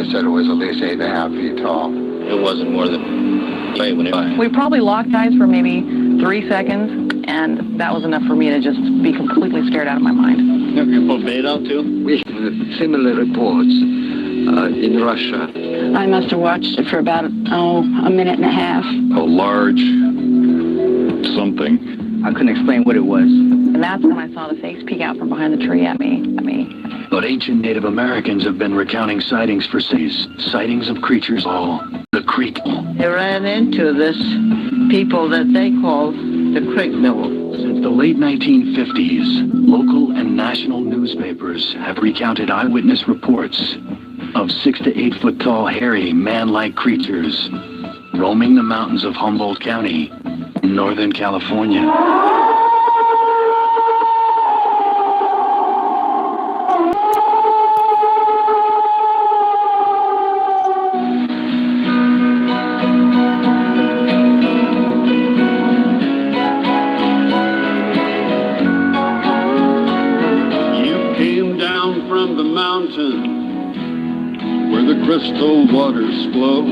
I said it was at least 8.5 feet tall. It wasn't more than 8 when it... We probably locked eyes for maybe 3 seconds, and that was enough for me to just be completely scared out of my mind. Have you put bait out too? We have similar reports in Russia. I must have watched it for about, a minute and a half. A large something. I couldn't explain what it was. And that's when I saw the face peek out from behind the tree at me. But ancient Native Americans have been recounting sightings for centuries. Sightings of creatures all the creek. They ran into this people that they call the creek mill. Since the late 1950s, local and national newspapers have recounted eyewitness reports of 6 to 8 foot tall, hairy, man-like creatures roaming the mountains of Humboldt County in Northern California. Crystal waters flow.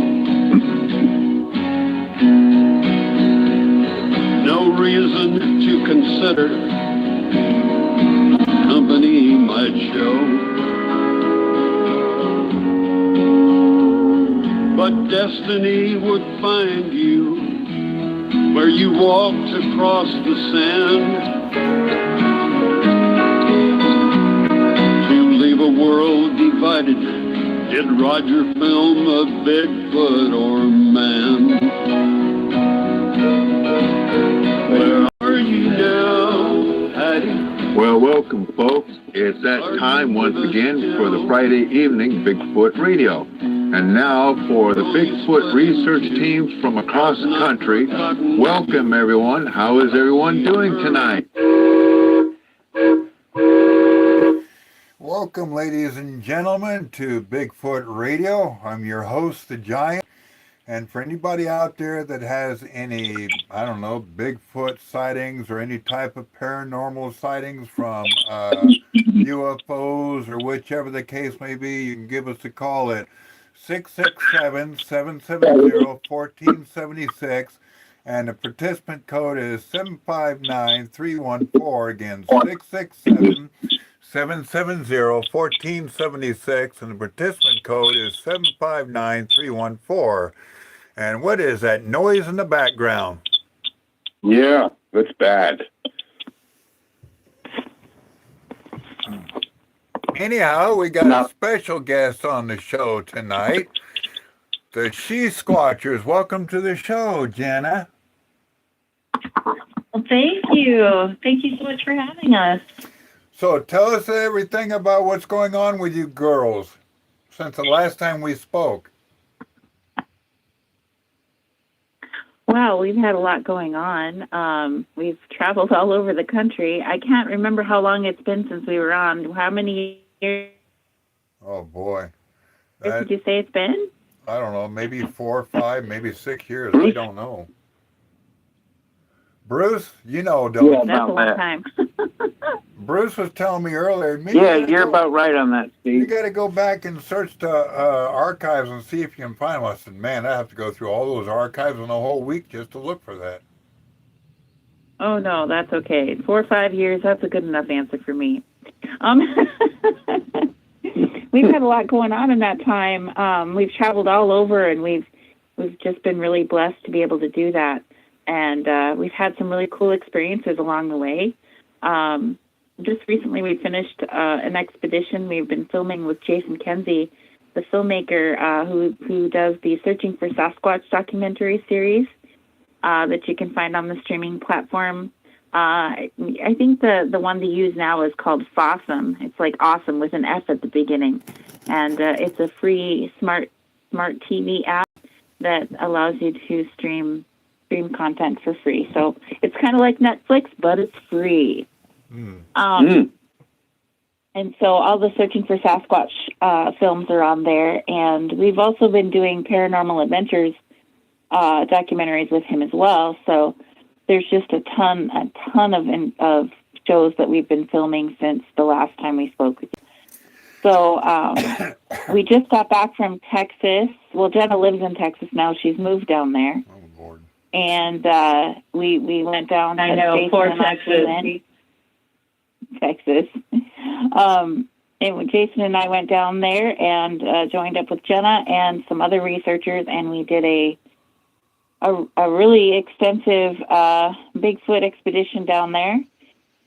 No reason to consider company might show, but destiny would find you where you walked across the sand to leave a world divided. Did Roger film a Bigfoot or man? Where are you now, Patty? Well, welcome, folks. It's that time once again for the Friday evening Bigfoot Radio. And now for the Bigfoot research teams from across the country. Welcome, everyone. How is everyone doing tonight? Welcome, ladies and gentlemen, to Bigfoot Radio. I'm your host, The Giant. And for anybody out there that has any, Bigfoot sightings or any type of paranormal sightings from UFOs or whichever the case may be, you can give us a call at 667-770-1476. And the participant code is 759314. Again, 667-770-1476, and the participant code is 759314. And what is that noise in the background? Yeah, that's bad. Anyhow, we got a special guest on the show tonight. The She Squatchers. Welcome to the show, Jenna. Well, thank you. Thank you so much for having us. So tell us everything about what's going on with you girls since the last time we spoke. Wow, we've had a lot going on. We've traveled all over the country. I can't remember how long it's been since we were on. How many years? Oh, boy. Did you say it's been? I don't know, maybe 4 or 5, maybe 6 years. I don't know. Bruce, you know, don't you? That's a long time. Bruce was telling me earlier. You're about right on that, Steve. You got to go back and search the archives and see if you can find them. I said, man, I have to go through all those archives in a whole week just to look for that. Oh, no, that's okay. 4 or 5 years, that's a good enough answer for me. We've had a lot going on in that time. We've traveled all over, and we've just been really blessed to be able to do that. And we've had some really cool experiences along the way. Just recently, we finished an expedition. We've been filming with Jason Kenzie, the filmmaker who does the Searching for Sasquatch documentary series that you can find on the streaming platform. I think the one they use now is called Fasten. It's like awesome with an F at the beginning. And it's a free smart TV app that allows you to stream content for free. So it's kind of like Netflix, but it's free. And so all the Searching for Sasquatch films are on there. And we've also been doing Paranormal Adventures documentaries with him as well. So there's just a ton of shows that we've been filming since the last time we spoke with you. So we just got back from Texas. Well, Jenna lives in Texas now. She's moved down there. Oh, Lord. And we went down. I know, poor Texas. Texas. And Jason and I went down there and joined up with Jenna and some other researchers, and we did a really extensive Bigfoot expedition down there.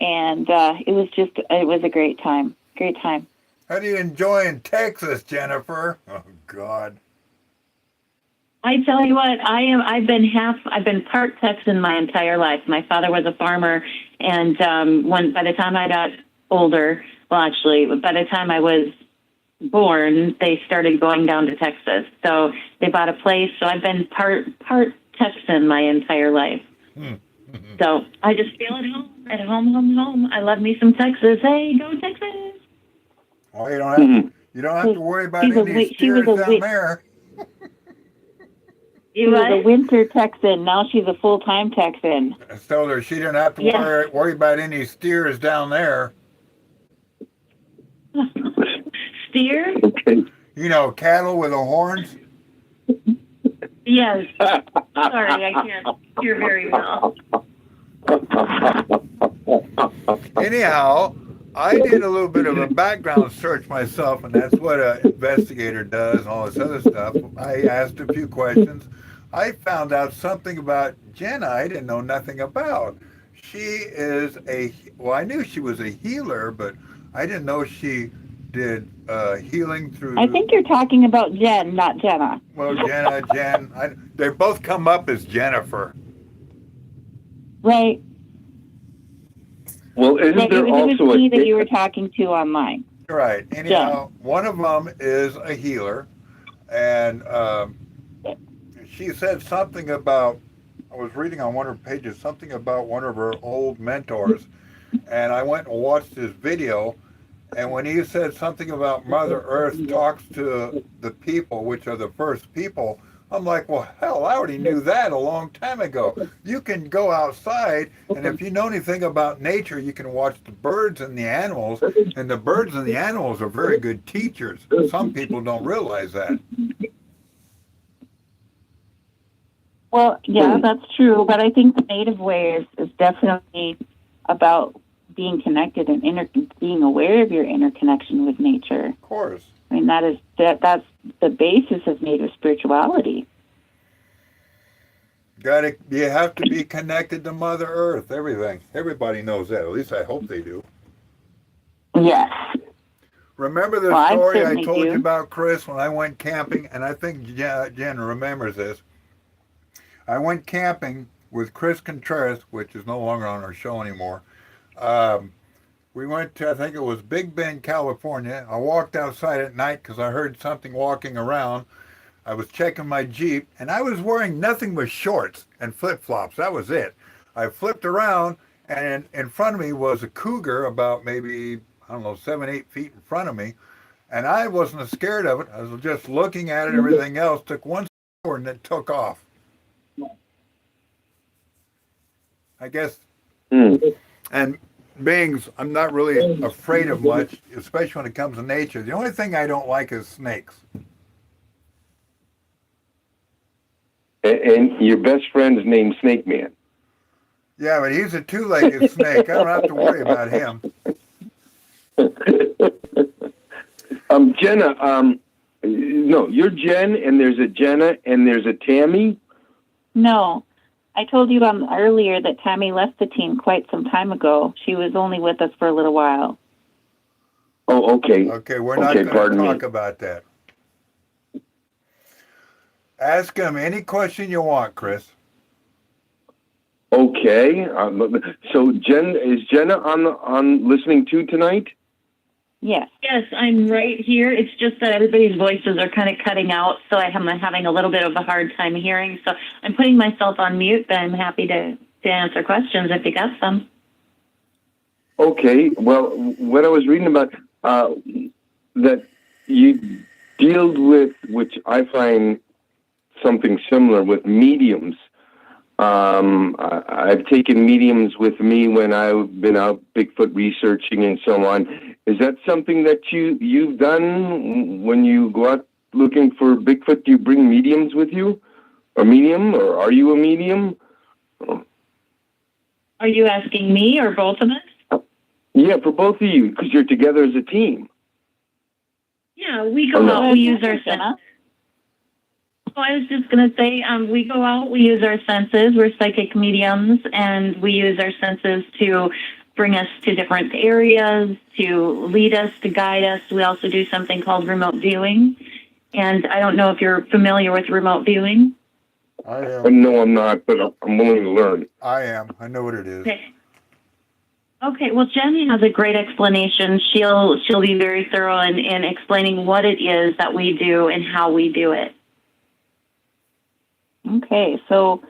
And it was a great time. Great time. How do you enjoy in Texas, Jennifer? Oh, God. I tell you what, I've been part Texan my entire life. My father was a farmer, and by the time I got older, well, actually, by the time I was born, they started going down to Texas. So they bought a place. So I've been part Texan my entire life. So I just feel at home. I love me some Texas. Hey, go Texas! Well, you don't have to worry about any steers down there. She was a winter Texan. Now she's a full-time Texan. I told her she didn't have to worry about any steers down there. Steers? Okay. You know, cattle with the horns. Yes. Sorry, I can't hear very well. Anyhow, I did a little bit of a background search myself, and that's what an investigator does and all this other stuff. I asked a few questions. I found out something about Jenna I didn't know nothing about. She is I knew she was a healer, but I didn't know she did healing through... I think you're talking about Jen, not Jenna. Well, Jen, they both come up as Jennifer. Right. Well, isn't there also it was me that you were talking to online. Right. Anyhow, one of them is a healer, and she said something about, I was reading on one of her pages, something about one of her old mentors, and I went and watched his video, and when he said something about Mother Earth talks to the people, which are the first people, I'm like, well, hell, I already knew that a long time ago. You can go outside, and if you know anything about nature, you can watch the birds and the animals, and the birds and the animals are very good teachers. Some people don't realize that. Well, yeah, that's true, but I think the native way is definitely about being connected and being aware of your interconnection with nature. Of course. I mean, that's the basis of native spirituality. You have to be connected to Mother Earth, everything. Everybody knows that. At least I hope they do. Yes. Remember the story I told you about, Chris, when I went camping? And I think Jen remembers this. I went camping with Chris Contreras, which is no longer on our show anymore. We went to, I think it was Big Bend, California. I walked outside at night because I heard something walking around. I was checking my Jeep, and I was wearing nothing but shorts and flip-flops. That was it. I flipped around, and in front of me was a cougar about maybe, 7, 8 feet in front of me. And I wasn't scared of it. I was just looking at it, everything else. Took one step and it took off. I guess. And beings, I'm not really afraid of much, especially when it comes to nature. The only thing I don't like is snakes. And your best friend's named Snake Man. Yeah, but he's a two-legged snake. I don't have to worry about him. Jenna, no, you're Jen, and there's a Jenna, and there's a Tammy? No. I told you earlier that Tammy left the team quite some time ago. She was only with us for a little while. Oh, okay. Okay, we're not going to talk about that. Ask him any question you want, Chris. Okay. So is Jenna on listening to tonight? Yes. Yes, I'm right here. It's just that everybody's voices are kind of cutting out, so I'm having a little bit of a hard time hearing. So I'm putting myself on mute, but I'm happy to answer questions if you got some. Okay. Well, what I was reading about, that you deal with, which I find something similar with mediums. I've taken mediums with me when I've been out Bigfoot researching and so on. Is that something that you've done when you go out looking for Bigfoot? Do you bring mediums with you? A medium, or are you a medium? Are you asking me or both of us? Yeah, for both of you, because you're together as a team. Yeah, we go out, we use our senses. Oh, I was just going to say, we go out, we use our senses. We're psychic mediums, and we use our senses to bring us to different areas, to lead us, to guide us. We also do something called remote viewing. And I don't know if you're familiar with remote viewing. I am. No, I'm not, but I'm willing to learn. I am. I know what it is. Okay. Well, Jenny has a great explanation. She'll be very thorough in explaining what it is that we do and how we do it. Okay, so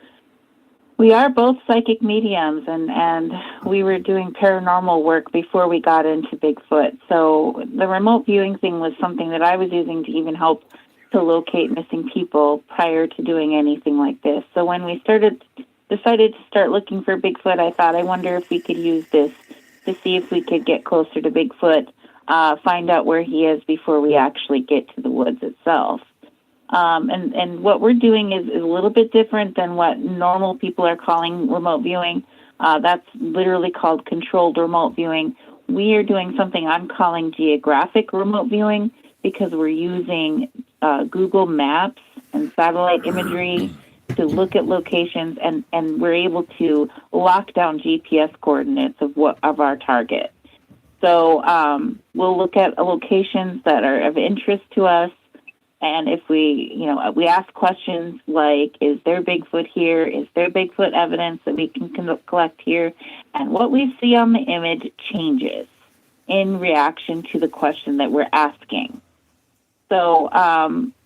we are both psychic mediums, and we were doing paranormal work before we got into Bigfoot. So the remote viewing thing was something that I was using to even help to locate missing people prior to doing anything like this. So when we decided to start looking for Bigfoot, I thought, I wonder if we could use this to see if we could get closer to Bigfoot, find out where he is before we actually get to the woods itself. And what we're doing is a little bit different than what normal people are calling remote viewing. That's literally called controlled remote viewing. We are doing something I'm calling geographic remote viewing, because we're using Google Maps and satellite imagery to look at locations, and we're able to lock down GPS coordinates of our target. So we'll look at locations that are of interest to us. And if we ask questions like, is there Bigfoot here? Is there Bigfoot evidence that we can collect here? And what we see on the image changes in reaction to the question that we're asking. So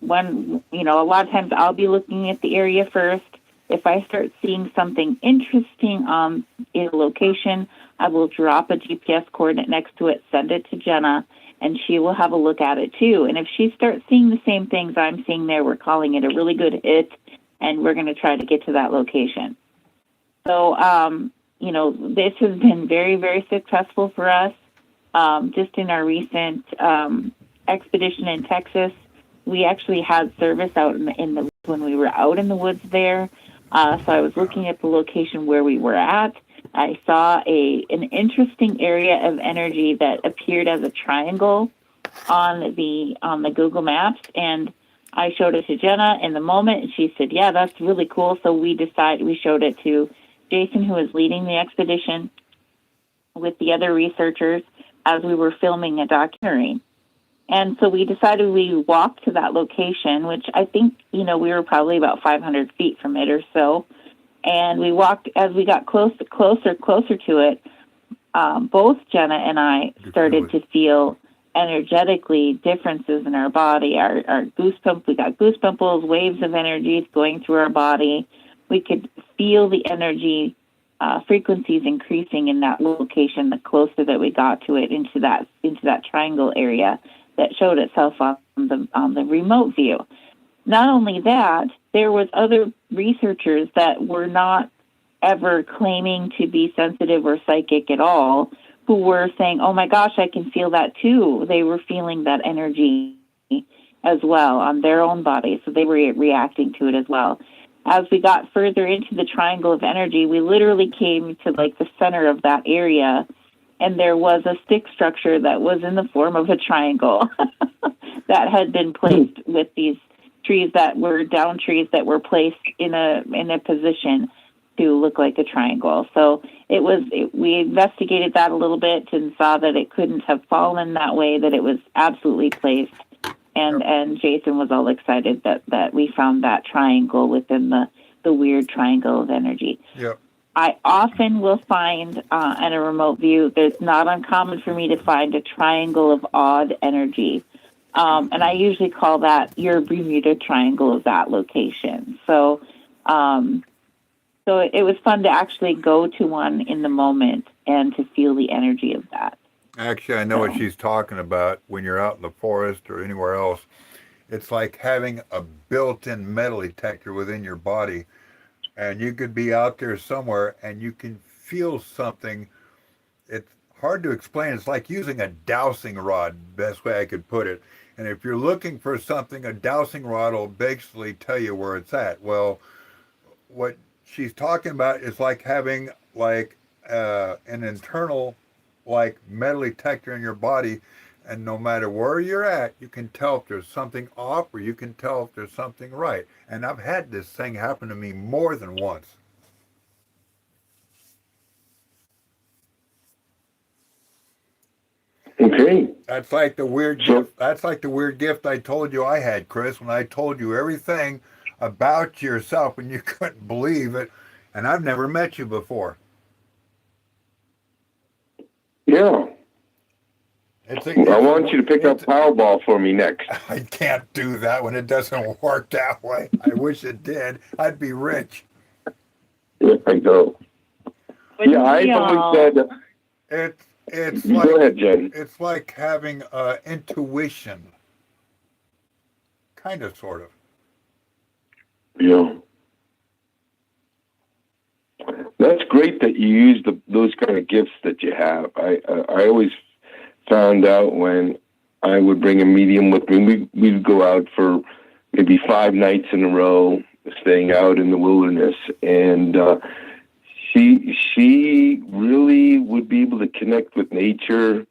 when, a lot of times I'll be looking at the area first. If I start seeing something interesting on a location, I will drop a GPS coordinate next to it, send it to Jenna, and she will have a look at it too. And if she starts seeing the same things I'm seeing there, we're calling it a really good hit, and we're going to try to get to that location. So, this has been very, very successful for us. Just in our recent expedition in Texas, we actually had service out when we were out in the woods there. So I was looking at the location where we were at. I saw an interesting area of energy that appeared as a triangle on the Google Maps, and I showed it to Jenna in the moment, and she said, "Yeah, that's really cool." So we showed it to Jason, who was leading the expedition, with the other researchers as we were filming a documentary. And so we decided we walked to that location, which I think, we were probably about 500 feet from it or so. And we walked, as we got closer to it, both Jenna and I started to feel energetically differences in our body. Our goosebumps, we got goosebumps, waves of energy going through our body. We could feel the energy frequencies increasing in that location the closer that we got to it, into that triangle area that showed itself on the remote view. Not only that, there was other researchers that were not ever claiming to be sensitive or psychic at all, who were saying, "Oh my gosh, I can feel that too." They were feeling that energy as well on their own bodies, so they were reacting to it as well. As we got further into the triangle of energy, we literally came to the center of that area, and there was a stick structure that was in the form of a triangle that had been placed with these trees that were placed in a position to look like a triangle. So we investigated that a little bit and saw that it couldn't have fallen that way, that it was absolutely placed. And Jason was all excited that we found that triangle within the weird triangle of energy. Yep. I often will find in a remote view, it's not uncommon for me to find a triangle of odd energy. And I usually call that your Bermuda Triangle of that location. So it was fun to actually go to one in the moment and to feel the energy of that. Actually, I know what she's talking about. When you're out in the forest or anywhere else, it's like having a built-in metal detector within your body. And you could be out there somewhere and you can feel something. It's hard to explain. It's like using a dowsing rod, best way I could put it. And if you're looking for something, a dowsing rod will basically tell you where it's at. Well, what she's talking about is like having like an internal like metal detector in your body, and no matter where you're at, you can tell if there's something off or you can tell if there's something right. And I've had this thing happen to me more than once. Okay. That's like the weird gift. That's like the weird gift I told you I had, Chris, when I told you everything about yourself and you couldn't believe it. And I've never met you before. Yeah. I want you to pick up Powerball for me next. I can't do that when it doesn't work that way. I wish it did. I'd be rich. Yeah, I know. Yeah, I've always said... It's like, go ahead, Jen. It's like having intuition. Kind of, sort of. Yeah. That's great that you use those kind of gifts that you have. I always found out when I would bring a medium with me, we'd go out for maybe 5 nights in a row, staying out in the wilderness, and she really would be able to connect with nature,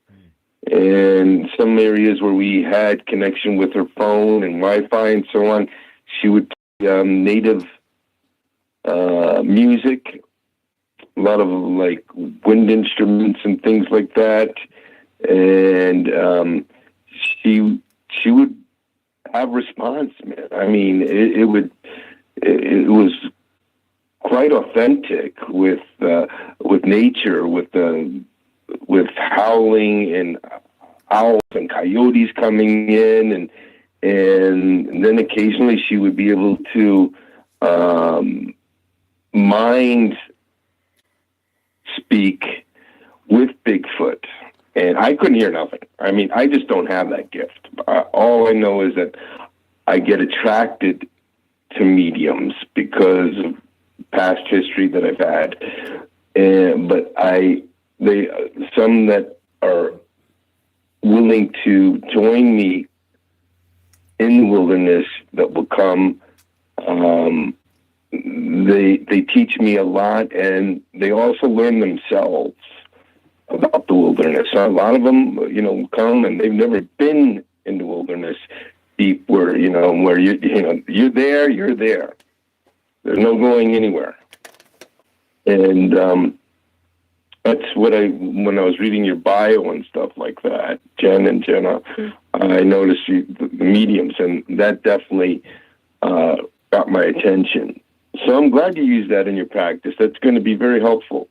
and some areas where we had connection with her phone and Wi-Fi and so on, she would play native music, a lot of like wind instruments and things like that. And she would have response, man. I mean, it was quite authentic with nature, with howling and owls and coyotes coming in, and then occasionally she would be able to mind speak with Bigfoot. And I couldn't hear nothing. I mean, I just don't have that gift. All I know is that I get attracted to mediums because of past history that I've had. But some that are willing to join me in the wilderness that will come, they teach me a lot, and they also learn themselves about the wilderness. So a lot of them, come and they've never been in the wilderness deep, where you're there. There's no going anywhere. And that's what when I was reading your bio and stuff like that, Jen and Jenna, I noticed the mediums, and that definitely got my attention. So I'm glad you use that in your practice. That's going to be very helpful.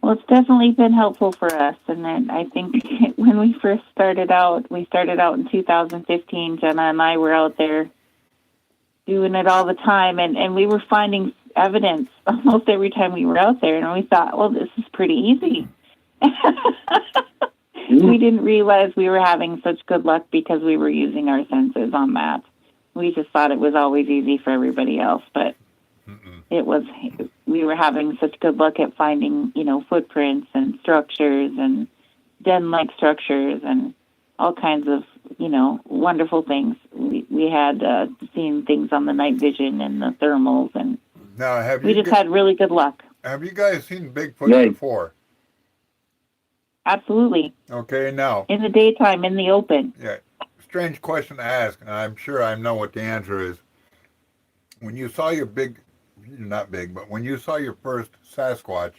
Well, it's definitely been helpful for us. And then I think when we first started out in 2015, Jenna and I were out there doing it all the time. And we were finding evidence almost every time we were out there. And we thought, well, this is pretty easy. We didn't realize we were having such good luck because we were using our senses on that. We just thought it was always easy for everybody else, but we were having such good luck at finding, footprints and structures and den-like structures and all kinds of, wonderful things. We had seen things on the night vision and the thermals, and we just had really good luck. Have you guys seen Bigfoot before? Absolutely. Okay, now. In the daytime, in the open. Yeah. Strange question to ask, and I'm sure I know what the answer is. When you saw your when you saw your first Sasquatch,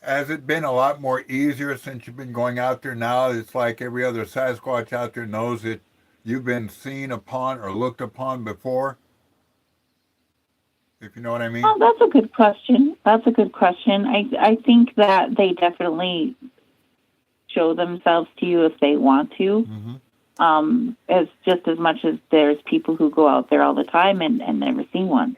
has it been a lot more easier since you've been going out there now? It's like every other Sasquatch out there knows that you've been seen upon or looked upon before? If you know what I mean? Oh, that's a good question. I think that they definitely show themselves to you if they want to. As just as much as there's people who go out there all the time and never see one.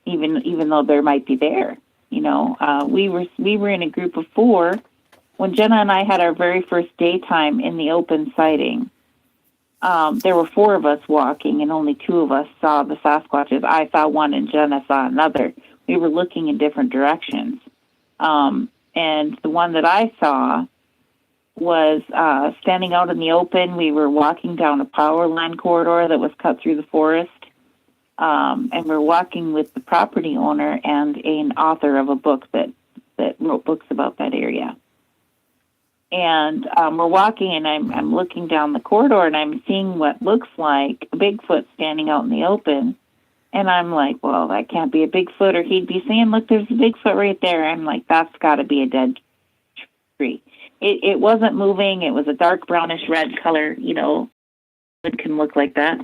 Even though there might be there. We were in a group of 4 when Jenna and I had our very first daytime in the open sighting. There were 4 of us walking, and only 2 of us saw the Sasquatches. I saw one, and Jenna saw another. we were looking in different directions. And the one that I saw was standing out in the open. We were walking down a power line corridor that was cut through the forest. And we're walking with the property owner and an author of a book that wrote books about that area. And we're walking, and I'm looking down the corridor, and I'm seeing what looks like a Bigfoot standing out in the open. And I'm like, well, that can't be a Bigfoot, or he'd be saying, look, there's a Bigfoot right there. I'm like, that's got to be a dead tree. It wasn't moving. It was a dark brownish red color, you know, it can look like that.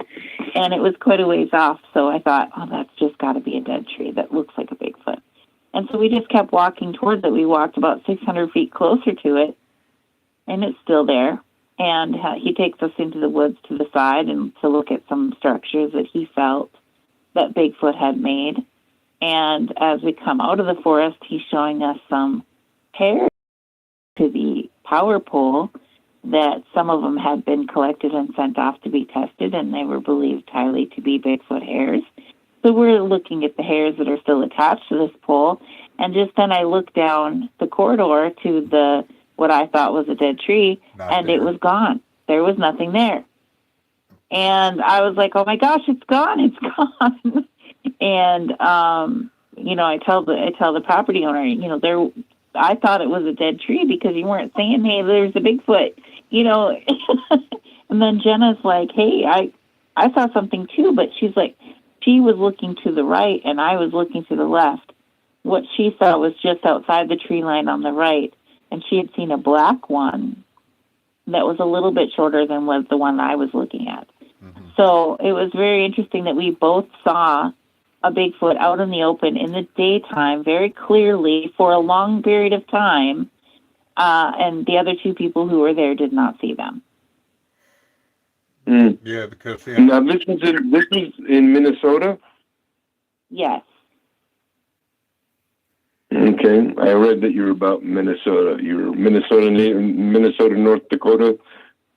And it was quite a ways off, so I thought, oh, that's just got to be a dead tree that looks like a Bigfoot. And so we just kept walking towards it. We walked about 600 feet closer to it, and it's still there. And he takes us into the woods to the side and to look at some structures that he felt that Bigfoot had made. And as we come out of the forest, he's showing us some hairs to the power pole that some of them had been collected and sent off to be tested, and they were believed highly to be Bigfoot hairs. So we're looking at the hairs that are still attached to this pole, and just then I looked down the corridor to the what I thought was a dead tree, and it was gone. There was nothing there. And I was like, oh my gosh, it's gone, it's gone. And, you know, I tell the property owner, you know, I thought it was a dead tree because you weren't saying, hey, there's a Bigfoot, you know. And then Jenna's like, hey, I saw something too, but she's like, she was looking to the right and I was looking to the left. What she saw was just outside the tree line on the right, and she had seen a black one that was a little bit shorter than was the one I was looking at. Mm-hmm. So it was very interesting that we both saw a Bigfoot out in the open in the daytime very clearly for a long period of time, and the other two people who were there did not see them. Mm. Yeah, because now this is in Minnesota. Yes. Okay, I read that you're about Minnesota. You're Minnesota, North Dakota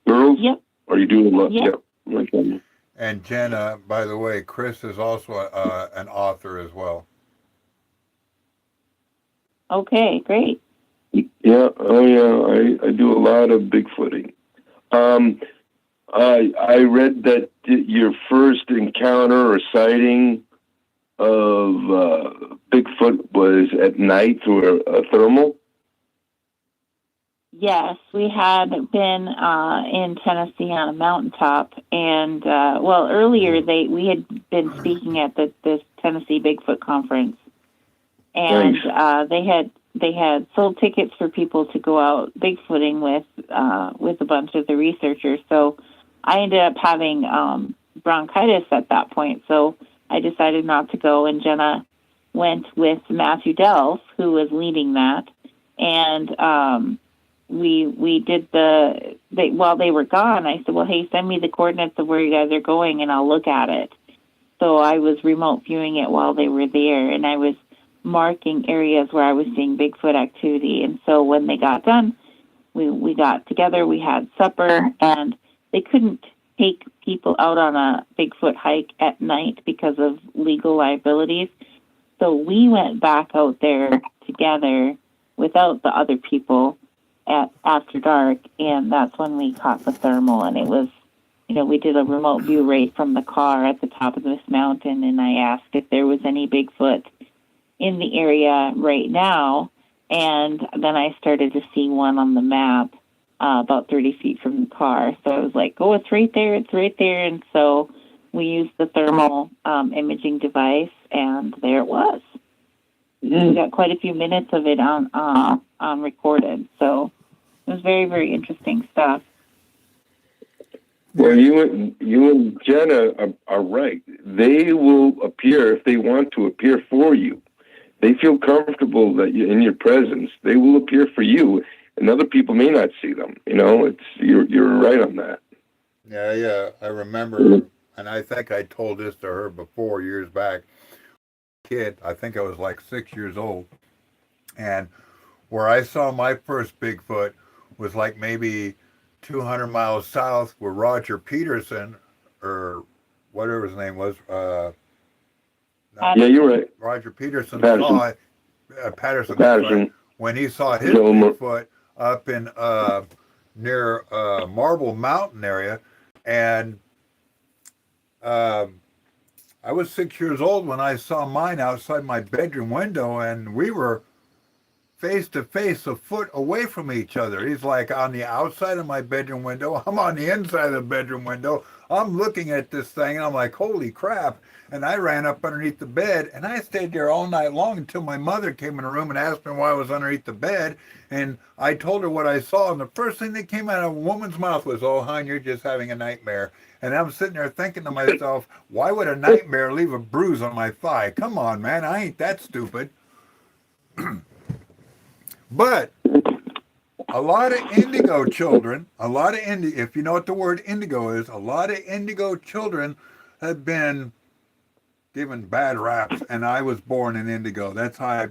girls. Yep. Or you do a lot. Yep. Okay. And Jenna, by the way, Chris is also an author as well. Okay, great. Yeah, oh yeah, I do a lot of Bigfooting. I read that your first encounter or sighting of Bigfoot was at night through a thermal. Yes, we had been in Tennessee on a mountaintop, and earlier we had been speaking at this Tennessee Bigfoot conference, and nice. They had sold tickets for people to go out Bigfooting with a bunch of the researchers. So I ended up having bronchitis at that point, so I decided not to go, and Jenna went with Matthew Delph, who was leading that, and we did while they were gone, I said, well, hey, send me the coordinates of where you guys are going and I'll look at it. So I was remote viewing it while they were there, and I was marking areas where I was seeing Bigfoot activity. And so when they got done, we got together, we had supper, and they couldn't take people out on a Bigfoot hike at night because of legal liabilities. So we went back out there together without the other people after dark, and that's when we caught the thermal. And it was, you know, we did a remote view right from the car at the top of this mountain, and I asked if there was any Bigfoot in the area right now, and then I started to see one on the map about 30 feet from the car. So I was like, oh, it's right there, and so we used the thermal imaging device, and there it was. We got quite a few minutes of it on recorded, so it was very, very interesting stuff. Well, you and Jenna are right. They will appear if they want to appear for you. They feel comfortable that you're in your presence. They will appear for you, and other people may not see them. You know, you're right on that. Yeah. I remember, and I think I told this to her before years back. Kid, I think I was like 6 years old, and where I saw my first Bigfoot was like maybe 200 miles south, where Roger Peterson, or whatever his name was, Yeah, you're right. Roger Peterson Patterson. saw it. Patterson. Patterson. Right, when he saw his Joe Bigfoot up in near Marble Mountain area, and I was 6 years old when I saw mine outside my bedroom window, and we were face to face, a foot away from each other. He's like on the outside of my bedroom window. I'm on the inside of the bedroom window. I'm looking at this thing, and I'm like, holy crap. And I ran up underneath the bed, and I stayed there all night long until my mother came in the room and asked me why I was underneath the bed. And I told her what I saw, and the first thing that came out of a woman's mouth was, oh, hon, you're just having a nightmare. And I'm sitting there thinking to myself, why would a nightmare leave a bruise on my thigh? Come on, man, I ain't that stupid. But a lot of indigo children, if you know what the word indigo is, a lot of indigo children have been given bad raps, and I was born in indigo. That's the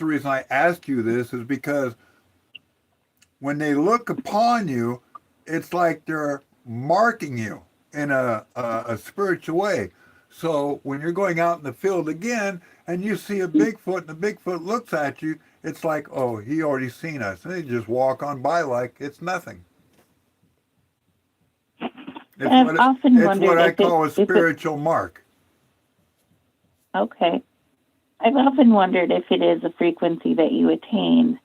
reason I ask you this, is because when they look upon you, it's like they're marking you in a spiritual way. So when you're going out in the field again and you see a Bigfoot and the Bigfoot looks at you, it's like, oh, he already seen us. And they just walk on by like it's nothing. It's what I call a spiritual mark. Okay. I've often wondered if it is a frequency that you attain,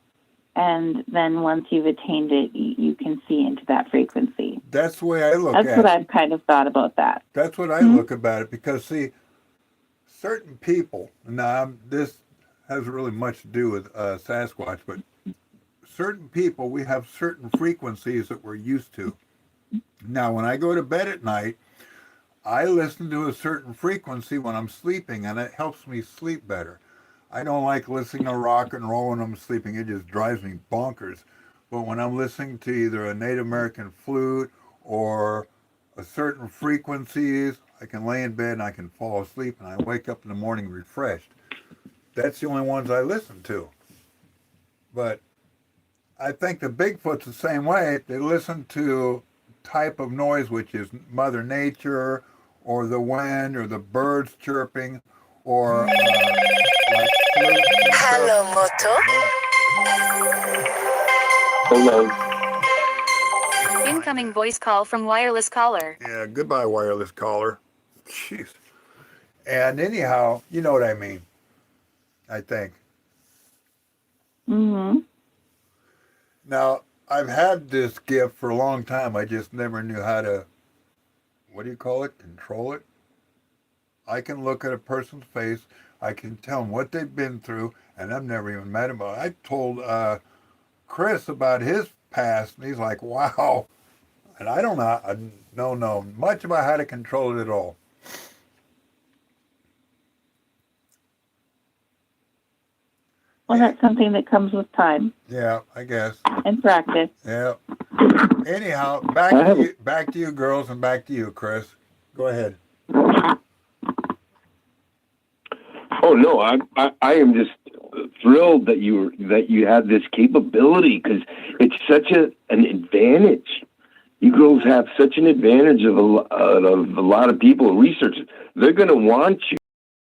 and then once you've attained it, you can see into that frequency. That's the way I look at it. That's what I've kind of thought about that. That's what I look about it, because, see, certain people, now this hasn't really much to do with Sasquatch, but certain people, we have certain frequencies that we're used to. Now, when I go to bed at night, I listen to a certain frequency when I'm sleeping, and it helps me sleep better. I don't like listening to rock and roll when I'm sleeping. It just drives me bonkers. But when I'm listening to either a Native American flute or a certain frequencies, I can lay in bed and I can fall asleep, and I wake up in the morning refreshed. That's the only ones I listen to. But I think the Bigfoot's the same way. They listen to type of noise, which is Mother Nature or the wind or the birds chirping or like Hello, Moto. Hello. Incoming voice call from wireless caller. Yeah, goodbye, wireless caller. Jeez. And anyhow, you know what I mean, I think. Mm-hmm. Now, I've had this gift for a long time. I just never knew how to, control it. I can look at a person's face. I can tell them what they've been through, and I've never even met him. I told Chris about his past, and he's like, wow. And I don't know much about how to control it at all. Well, that's something that comes with time. Yeah, I guess. And practice. Yeah. Anyhow, back to you girls, and back to you, Chris. Go ahead. Oh no, I am just thrilled that you have this capability, because it's such an advantage. You girls have such an advantage of a lot of people, researchers. They're going to want you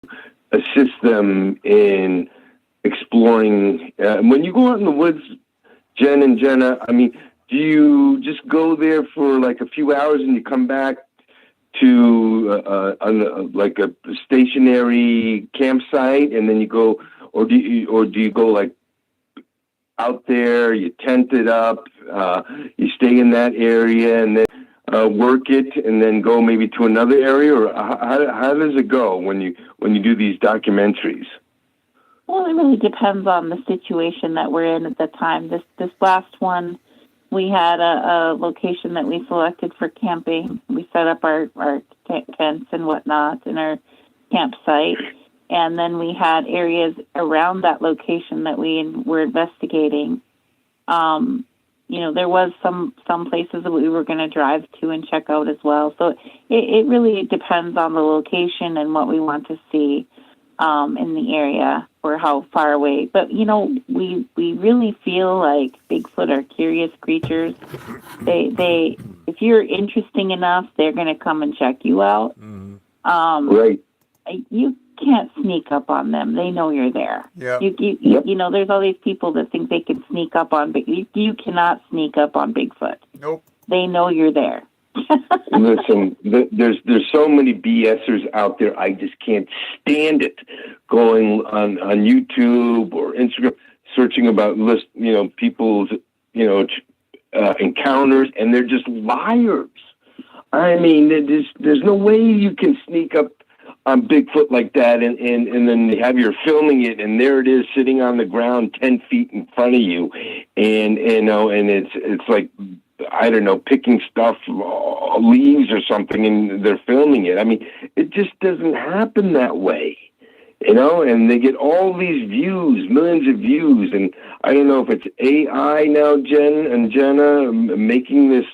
to assist them in exploring. When you go out in the woods, Jen and Jenna, I mean, do you just go there for like a few hours and you come back to like a stationary campsite, and then you go, or do you go like out there, you tent it up, you stay in that area and then work it, and then go maybe to another area, or how does it go when you do these documentaries? Well, it really depends on the situation that we're in at the time. This last one, we had a location that we selected for camping. We set up our tents and whatnot in our campsite. And then we had areas around that location that we were investigating. There was some places that we were going to drive to and check out as well. So it really depends on the location and what we want to see in the area or how far away. But, we really feel like Bigfoot are curious creatures. They if you're interesting enough, they're going to come and check you out. Right. you can't sneak up on them. They know you're there. Yeah. You know, there's all these people that think they can sneak up on you cannot sneak up on Bigfoot. Nope. They know you're there. Listen, there's so many BSers out there. I just can't stand it. Going on YouTube or Instagram, searching about people's encounters, and they're just liars. I mean, there's no way you can sneak up on Bigfoot like that, and then you're filming it, and there it is sitting on the ground 10 feet in front of you, and it's like, I don't know, picking stuff, leaves or something, and they're filming it. I mean, it just doesn't happen that way, and they get all these views, millions of views, and I don't know if it's AI now, Jen and Jenna, making this,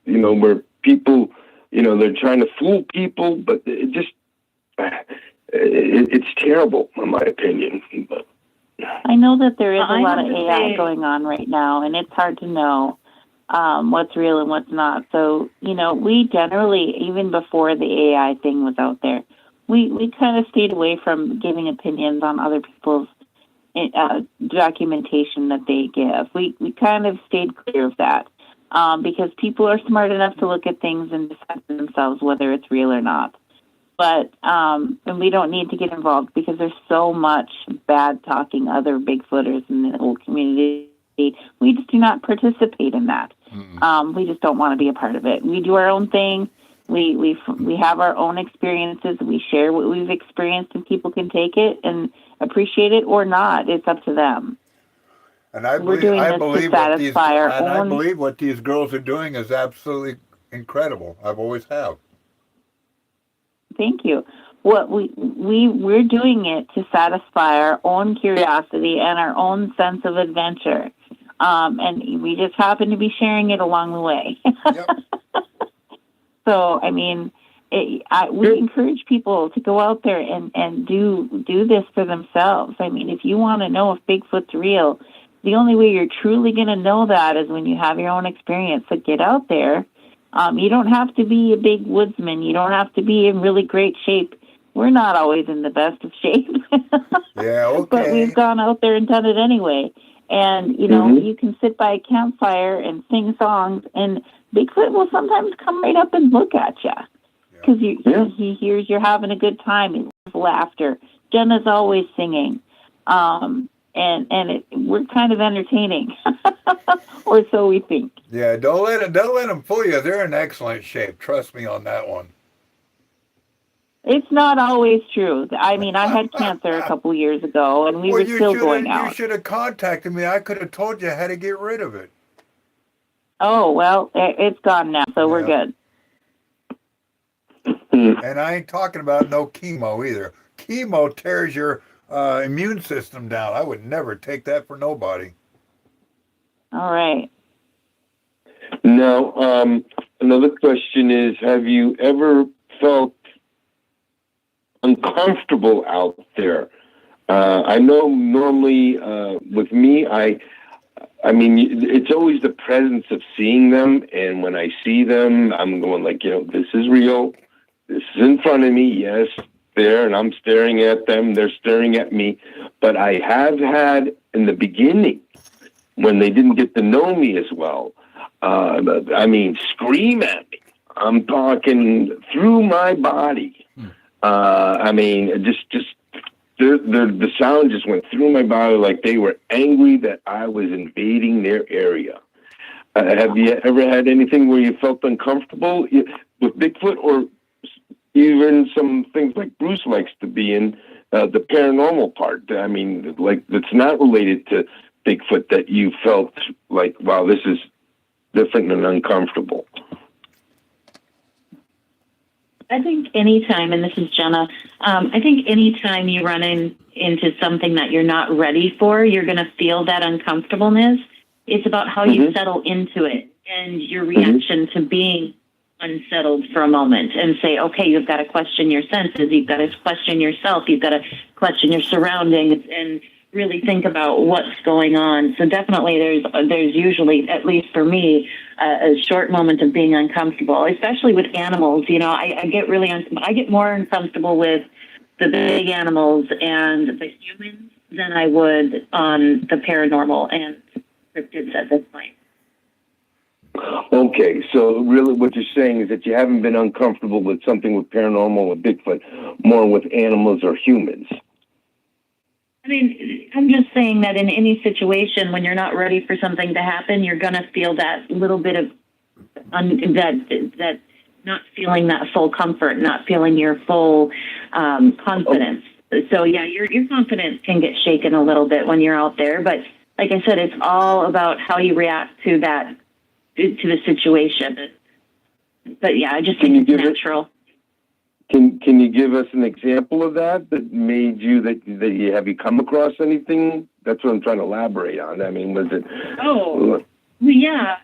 where people, they're trying to fool people, but it's terrible, in my opinion. But I know that there is a lot of AI going on right now, and it's hard to know what's real and what's not. So, we generally, even before the AI thing was out there, we kind of stayed away from giving opinions on other people's documentation that they give. We kind of stayed clear of that because people are smart enough to look at things and decide for themselves whether it's real or not. But and we don't need to get involved because there's so much bad talking other Bigfooters in the whole community. We just do not participate in that. We just don't want to be a part of it. We do our own thing. We have our own experiences. We share what we've experienced, and people can take it and appreciate it or not. It's up to them. And I believe what these girls are doing is absolutely incredible. I've always have. Thank you. What we're doing it to satisfy our own curiosity and our own sense of adventure. And we just happen to be sharing it along the way. Yep. So, I mean, we encourage people to go out there and do this for themselves. I mean, if you want to know if Bigfoot's real, the only way you're truly going to know that is when you have your own experience. So get out there. You don't have to be a big woodsman. You don't have to be in really great shape. We're not always in the best of shape. Yeah, okay. But we've gone out there and done it anyway. And, you can sit by a campfire and sing songs, and Bigfoot will sometimes come right up and look at you because he hears you're having a good time. He loves laughter. Jenna's always singing. We're kind of entertaining, or so we think. Yeah, don't let them fool you. They're in excellent shape. Trust me on that one. It's not always true. I mean, I had cancer a couple years ago, and we were still going out. You should have contacted me. I could have told you how to get rid of it. Oh, well, it's gone now, so we're good. And I ain't talking about no chemo either. Chemo tears your immune system down. I would never take that for nobody. All right. Now, another question is, have you ever felt uncomfortable out there? I know normally with me, I mean, it's always the presence of seeing them, and when I see them, I'm going like, this is real. This is in front of me, yes, there, and I'm staring at them. They're staring at me. But I have had in the beginning, when they didn't get to know me as well, scream at me. I'm talking through my body. The sound just went through my body like they were angry that I was invading their area. Have you ever had anything where you felt uncomfortable with Bigfoot, or even some things like Bruce likes to be in, the paranormal part? I mean, like that's not related to Bigfoot, that you felt like, wow, this is different and uncomfortable? I think anytime, and this is Jenna, I think anytime you run into something that you're not ready for, you're going to feel that uncomfortableness. It's about how you settle into it and your reaction to being unsettled for a moment, and say, okay, you've got to question your senses, you've got to question yourself, you've got to question your surroundings, and really think about what's going on. So definitely there's usually, at least for me, a short moment of being uncomfortable, especially with animals. I get more uncomfortable with the big animals and the humans than I would on the paranormal and cryptids at this point. Okay, so really what you're saying is that you haven't been uncomfortable with something with paranormal or Bigfoot, more with animals or humans. I mean, I'm just saying that in any situation, when you're not ready for something to happen, you're going to feel that little bit of that not feeling that full comfort, not feeling your full confidence. So yeah, your confidence can get shaken a little bit when you're out there. But like I said, it's all about how you react to that, to the situation. But yeah, I just think it's natural. Can you give us an example of that made you that you have you come across anything? That's what I'm trying to elaborate on. I mean, was it? Oh, yeah.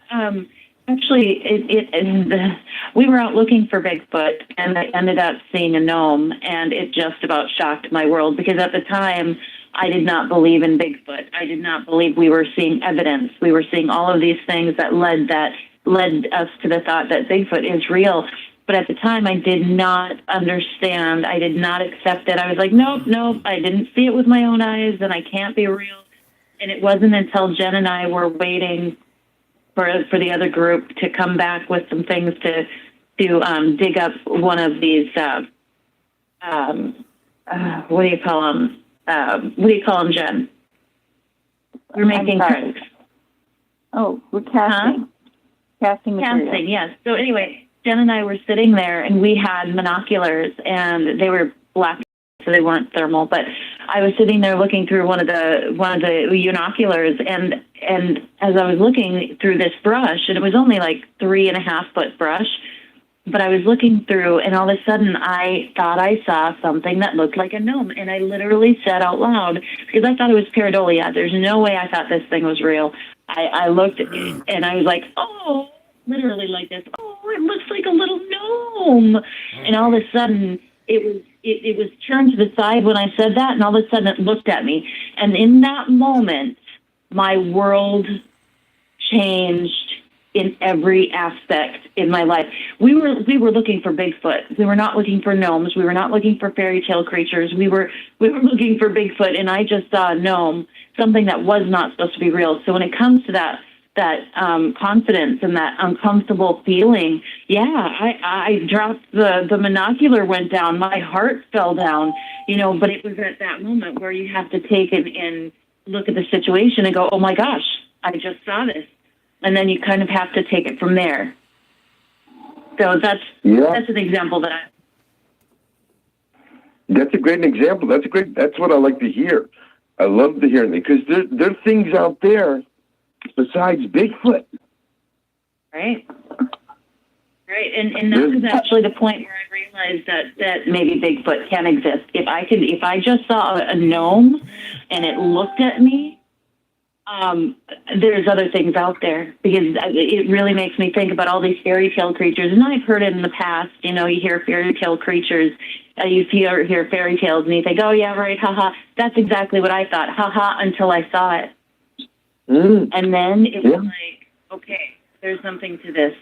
Actually, we were out looking for Bigfoot, and I ended up seeing a gnome, and it just about shocked my world because at the time I did not believe in Bigfoot. I did not believe we were seeing evidence. We were seeing all of these things that led us to the thought that Bigfoot is real. But at the time, I did not understand. I did not accept it. I was like, nope, I didn't see it with my own eyes, and I can't be real. And it wasn't until Jen and I were waiting for the other group to come back with some things to dig up one of these, what do you call them? What do you call them, Jen? We're making tricks. Oh, we're casting. Casting material. Casting, yes. So anyway, Jen and I were sitting there, and we had binoculars, and they were black, so they weren't thermal. But I was sitting there looking through one of the binoculars, and as I was looking through this brush, and it was only like 3.5 foot brush, but I was looking through, and all of a sudden I thought I saw something that looked like a gnome, and I literally said out loud, because I thought it was pareidolia. There's no way I thought this thing was real. I looked at it, and I was like, oh, literally like this. Oh, it looks like a little gnome. And all of a sudden, it was turned to the side when I said that, and all of a sudden it looked at me. And in that moment, my world changed in every aspect in my life. We were looking for Bigfoot. We were not looking for gnomes. We were not looking for fairy tale creatures. We were looking for Bigfoot, and I just saw a gnome, something that was not supposed to be real. So when it comes to that confidence and that uncomfortable feeling, yeah, I dropped the monocular went down, my heart fell down, but it was at that moment where you have to take it and look at the situation and go, oh my gosh, I just saw this. And then you kind of have to take it from there. So that's an example That's a great example. That's what I like to hear. I love to hear it because there are things out there besides Bigfoot. Right. Right. And that was actually the point where I realized that maybe Bigfoot can exist. If I just saw a gnome and it looked at me, there's other things out there because it really makes me think about all these fairy tale creatures. And I've heard it in the past, you hear fairy tale creatures, you hear fairy tales and you think, oh yeah, right, haha. That's exactly what I thought, haha, until I saw it. And then it was like, okay, there's something to this.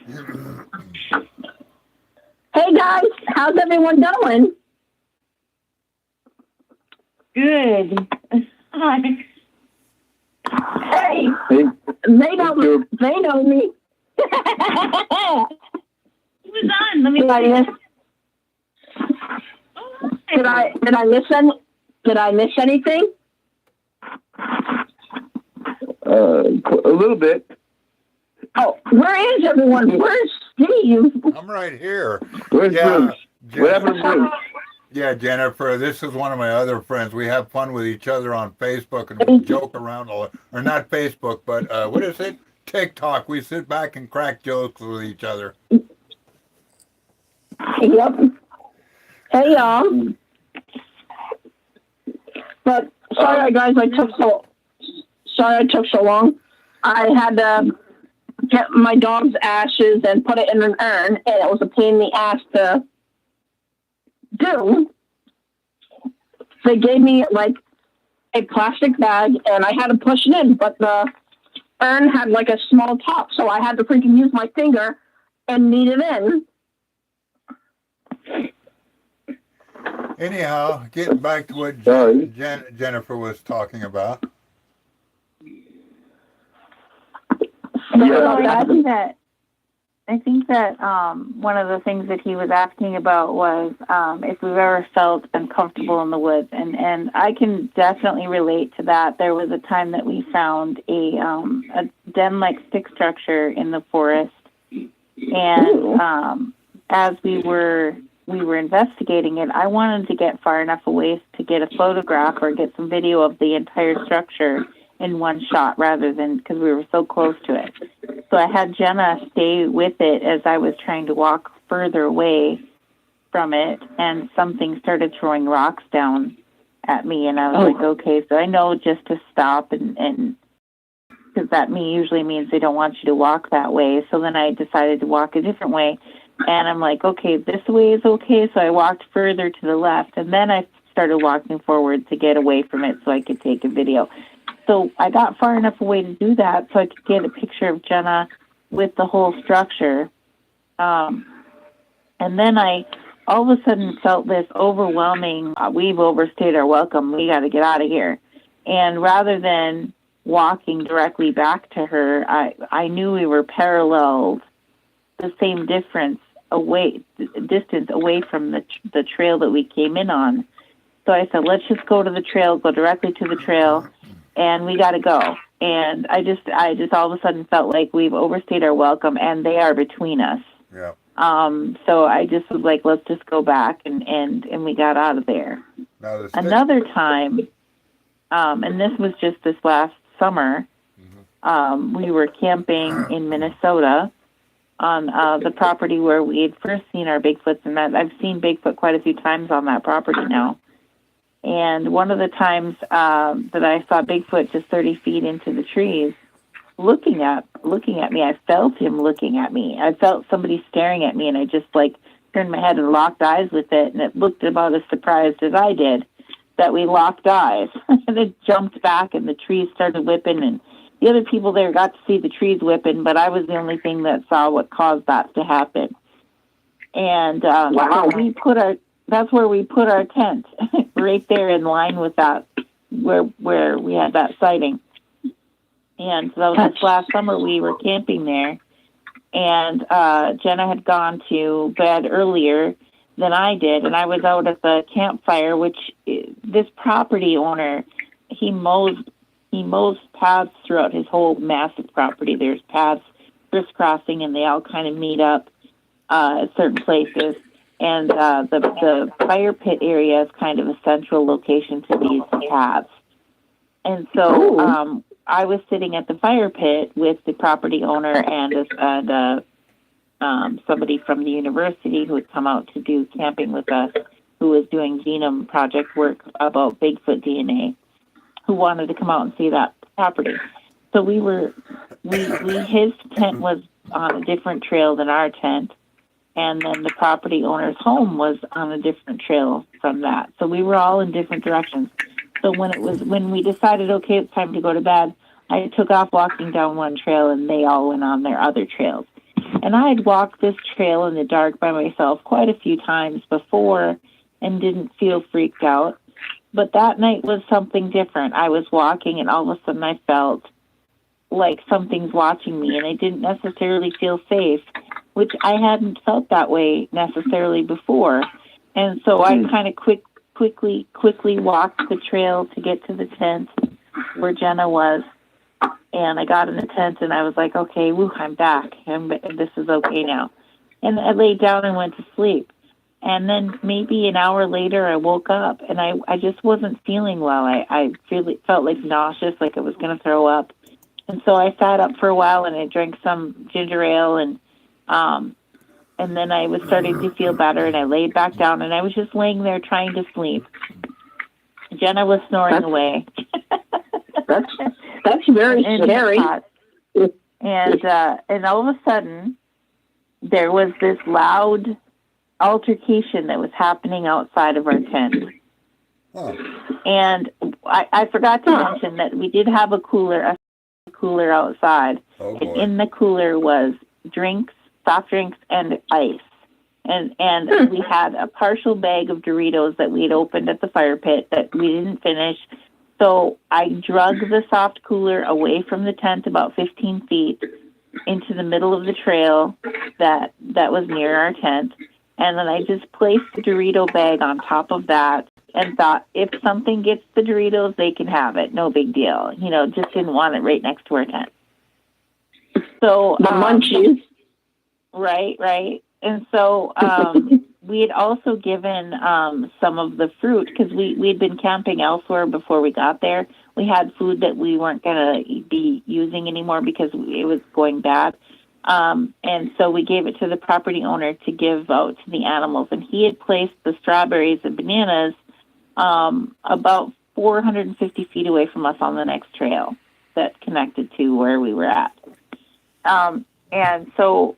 Hey guys, how's everyone doing? Good. Hi. Hey, they know me. Who's on? Let me Did I listen? Did I miss anything? A little bit. Oh, where is everyone? Where's Steve? I'm right here. Where's Bruce? What happened to Bruce? Yeah, Jennifer, this is one of my other friends. We have fun with each other on Facebook and we joke around, or not Facebook, but what is it? TikTok. We sit back and crack jokes with each other. Yep. Hey, y'all. But sorry, guys, I took so long. I had to get my dog's ashes and put it in an urn, and it was a pain in the ass to do. They gave me like a plastic bag, and I had to push it in, but the urn had like a small top, so I had to freaking use my finger and knead it in. Anyhow, getting back to what Jennifer was talking about. Yeah. I think that one of the things that he was asking about was if we've ever felt uncomfortable in the woods, and I can definitely relate to that. There was a time that we found a den-like stick structure in the forest, and as we were investigating it, I wanted to get far enough away to get a photograph or get some video of the entire structure in one shot rather than because we were so close to it. So I had Jenna stay with it as I was trying to walk further away from it, and something started throwing rocks down at me, and I was like, okay, so I know just to stop, and because that usually means they don't want you to walk that way. So then I decided to walk a different way, and I'm like, okay, this way is okay. So I walked further to the left, and then I started walking forward to get away from it so I could take a video. So I got far enough away to do that so I could get a picture of Jenna with the whole structure. And then I all of a sudden felt this overwhelming, we've overstayed our welcome, we got to get out of here. And rather than walking directly back to her, I knew we were paralleled the same distance away from the trail that we came in on. So I said, let's just go to the trail, go directly to the trail, and we got to go. And I just all of a sudden felt like we've overstayed our welcome, and they are between us. Yeah. So I just was like, let's just go back, and we got out of there. Another time, and this was just this last summer, we were camping in Minnesota on the property where we had first seen our Bigfoots, and I've seen Bigfoot quite a few times on that property now. And one of the times that I saw Bigfoot just 30 feet into the trees, looking at me, I felt him looking at me. I felt somebody staring at me, and I just turned my head and locked eyes with it, and it looked about as surprised as I did that we locked eyes. And it jumped back, and the trees started whipping, and the other people there got to see the trees whipping, but I was the only thing that saw what caused that to happen. And wow. That's where we put our tent, right there in line with that, where we had that sighting. And so this last summer we were camping there, and Jenna had gone to bed earlier than I did, and I was out at the campfire, which this property owner, he mows paths throughout his whole massive property. There's paths crisscrossing, and they all kind of meet up at certain places. And the fire pit area is kind of a central location to these paths. And so I was sitting at the fire pit with the property owner and somebody from the university who had come out to do camping with us, who was doing genome project work about Bigfoot DNA, who wanted to come out and see that property. So his tent was on a different trail than our tent. And then the property owner's home was on a different trail from that. So we were all in different directions. So when we decided, okay, it's time to go to bed, I took off walking down one trail, and they all went on their other trails. And I had walked this trail in the dark by myself quite a few times before and didn't feel freaked out. But that night was something different. I was walking, and all of a sudden I felt like something's watching me, and I didn't necessarily feel safe, which I hadn't felt that way necessarily before. And so I kind of quickly walked the trail to get to the tent where Jenna was. And I got in the tent, and I was like, okay, I'm back. This is okay now. And I laid down and went to sleep. And then maybe an hour later, I woke up, and I just wasn't feeling well. I really felt like nauseous, like I was going to throw up. And so I sat up for a while, and I drank some ginger ale, and then I was starting to feel better, and I laid back down, and I was just laying there trying to sleep. Jenna was snoring away. That's very scary. And all of a sudden, there was this loud altercation that was happening outside of our tent. And I forgot to mention that we did have a cooler outside. And in the cooler was drinks, soft drinks, and ice. And we had a partial bag of Doritos that we had opened at the fire pit that we didn't finish. So I drug the soft cooler away from the tent about 15 feet into the middle of the trail that was near our tent. And then I just placed the Dorito bag on top of that and thought, if something gets the Doritos, they can have it. No big deal. Just didn't want it right next to our tent. So the munchies. Right. And so we had also given some of the fruit because we'd been camping elsewhere before we got there. We had food that we weren't going to be using anymore because it was going bad. And so we gave it to the property owner to give out to the animals. And he had placed the strawberries and bananas about 450 feet away from us on the next trail that connected to where we were at. And so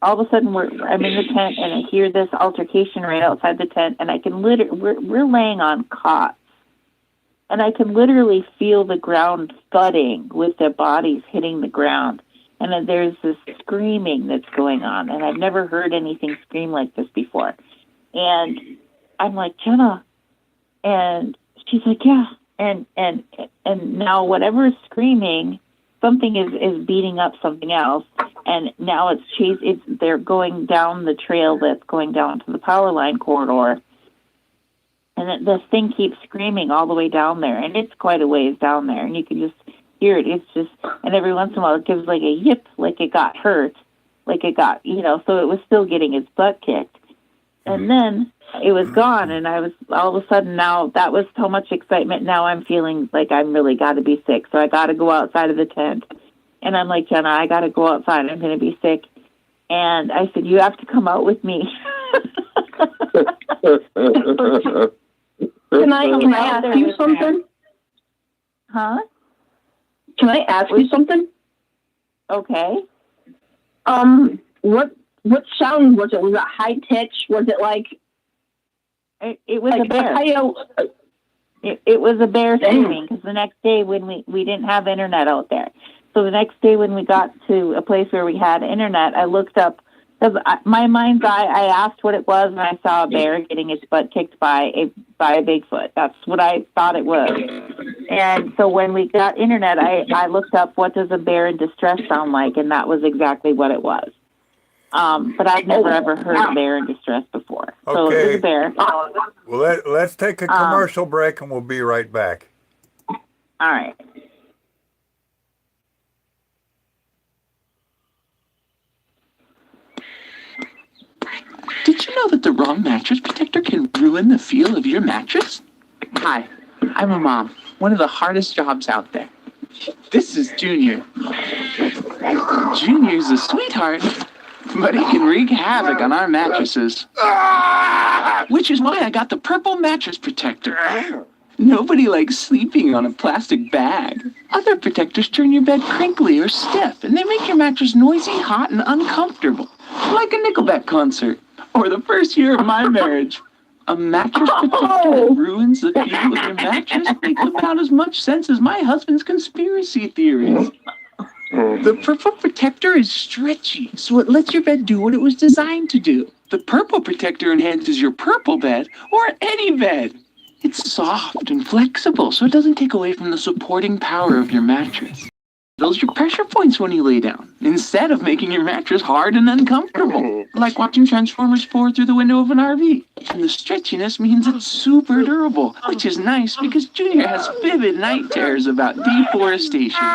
all of a sudden I'm in the tent and I hear this altercation right outside the tent, and I can we're laying on cots, and I can literally feel the ground thudding with their bodies hitting the ground. And then there's this screaming that's going on, and I've never heard anything scream like this before. And I'm like, Jenna, and she's like, yeah. And now whatever is screaming, something is beating up something else, and now they're going down the trail that's going down to the power line corridor, and this thing keeps screaming all the way down there, and it's quite a ways down there, and you can just hear it. It's just, and every once in a while it gives like a yip, like it got hurt, like it got, so it was still getting its butt kicked, and then it was gone, and I was all of a sudden, now that was so much excitement. Now I'm feeling like I'm really got to be sick, so I got to go outside of the tent. And I'm like, Jenna, I got to go outside. I'm going to be sick. And I said, you have to come out with me. Can I ask you something? Huh? Can I ask you something? Okay. What sound was it? Was it high pitch? Was it like? It was like a bear. It was a bear screaming, because the next day when we didn't have internet out there. So the next day when we got to a place where we had internet, I looked up, because my mind's eye, I asked what it was, and I saw a bear getting its butt kicked by a Bigfoot. That's what I thought it was. And so when we got internet, I looked up, what does a bear in distress sound like, and that was exactly what it was. But I've never ever heard a bear in distress before. So it was a bear. Well, let's take a commercial break, and we'll be right back. All right. Did you know that the wrong mattress protector can ruin the feel of your mattress? Hi, I'm a mom. One of the hardest jobs out there. This is Junior. Junior's a sweetheart, but he can wreak havoc on our mattresses. Which is why I got the purple mattress protector. Nobody likes sleeping on a plastic bag. Other protectors turn your bed crinkly or stiff, and they make your mattress noisy, hot, and uncomfortable. Like a Nickelback concert, or the first year of my marriage. A mattress protector that ruins the feel of your mattress makes about as much sense as my husband's conspiracy theories. The purple protector is stretchy, so it lets your bed do what it was designed to do. The purple protector enhances your purple bed, or any bed. It's soft and flexible, so it doesn't take away from the supporting power of your mattress. It fills your pressure points when you lay down, instead of making your mattress hard and uncomfortable, like watching Transformers 4 through the window of an RV. And the stretchiness means it's super durable, which is nice because Junior has vivid night terrors about deforestation.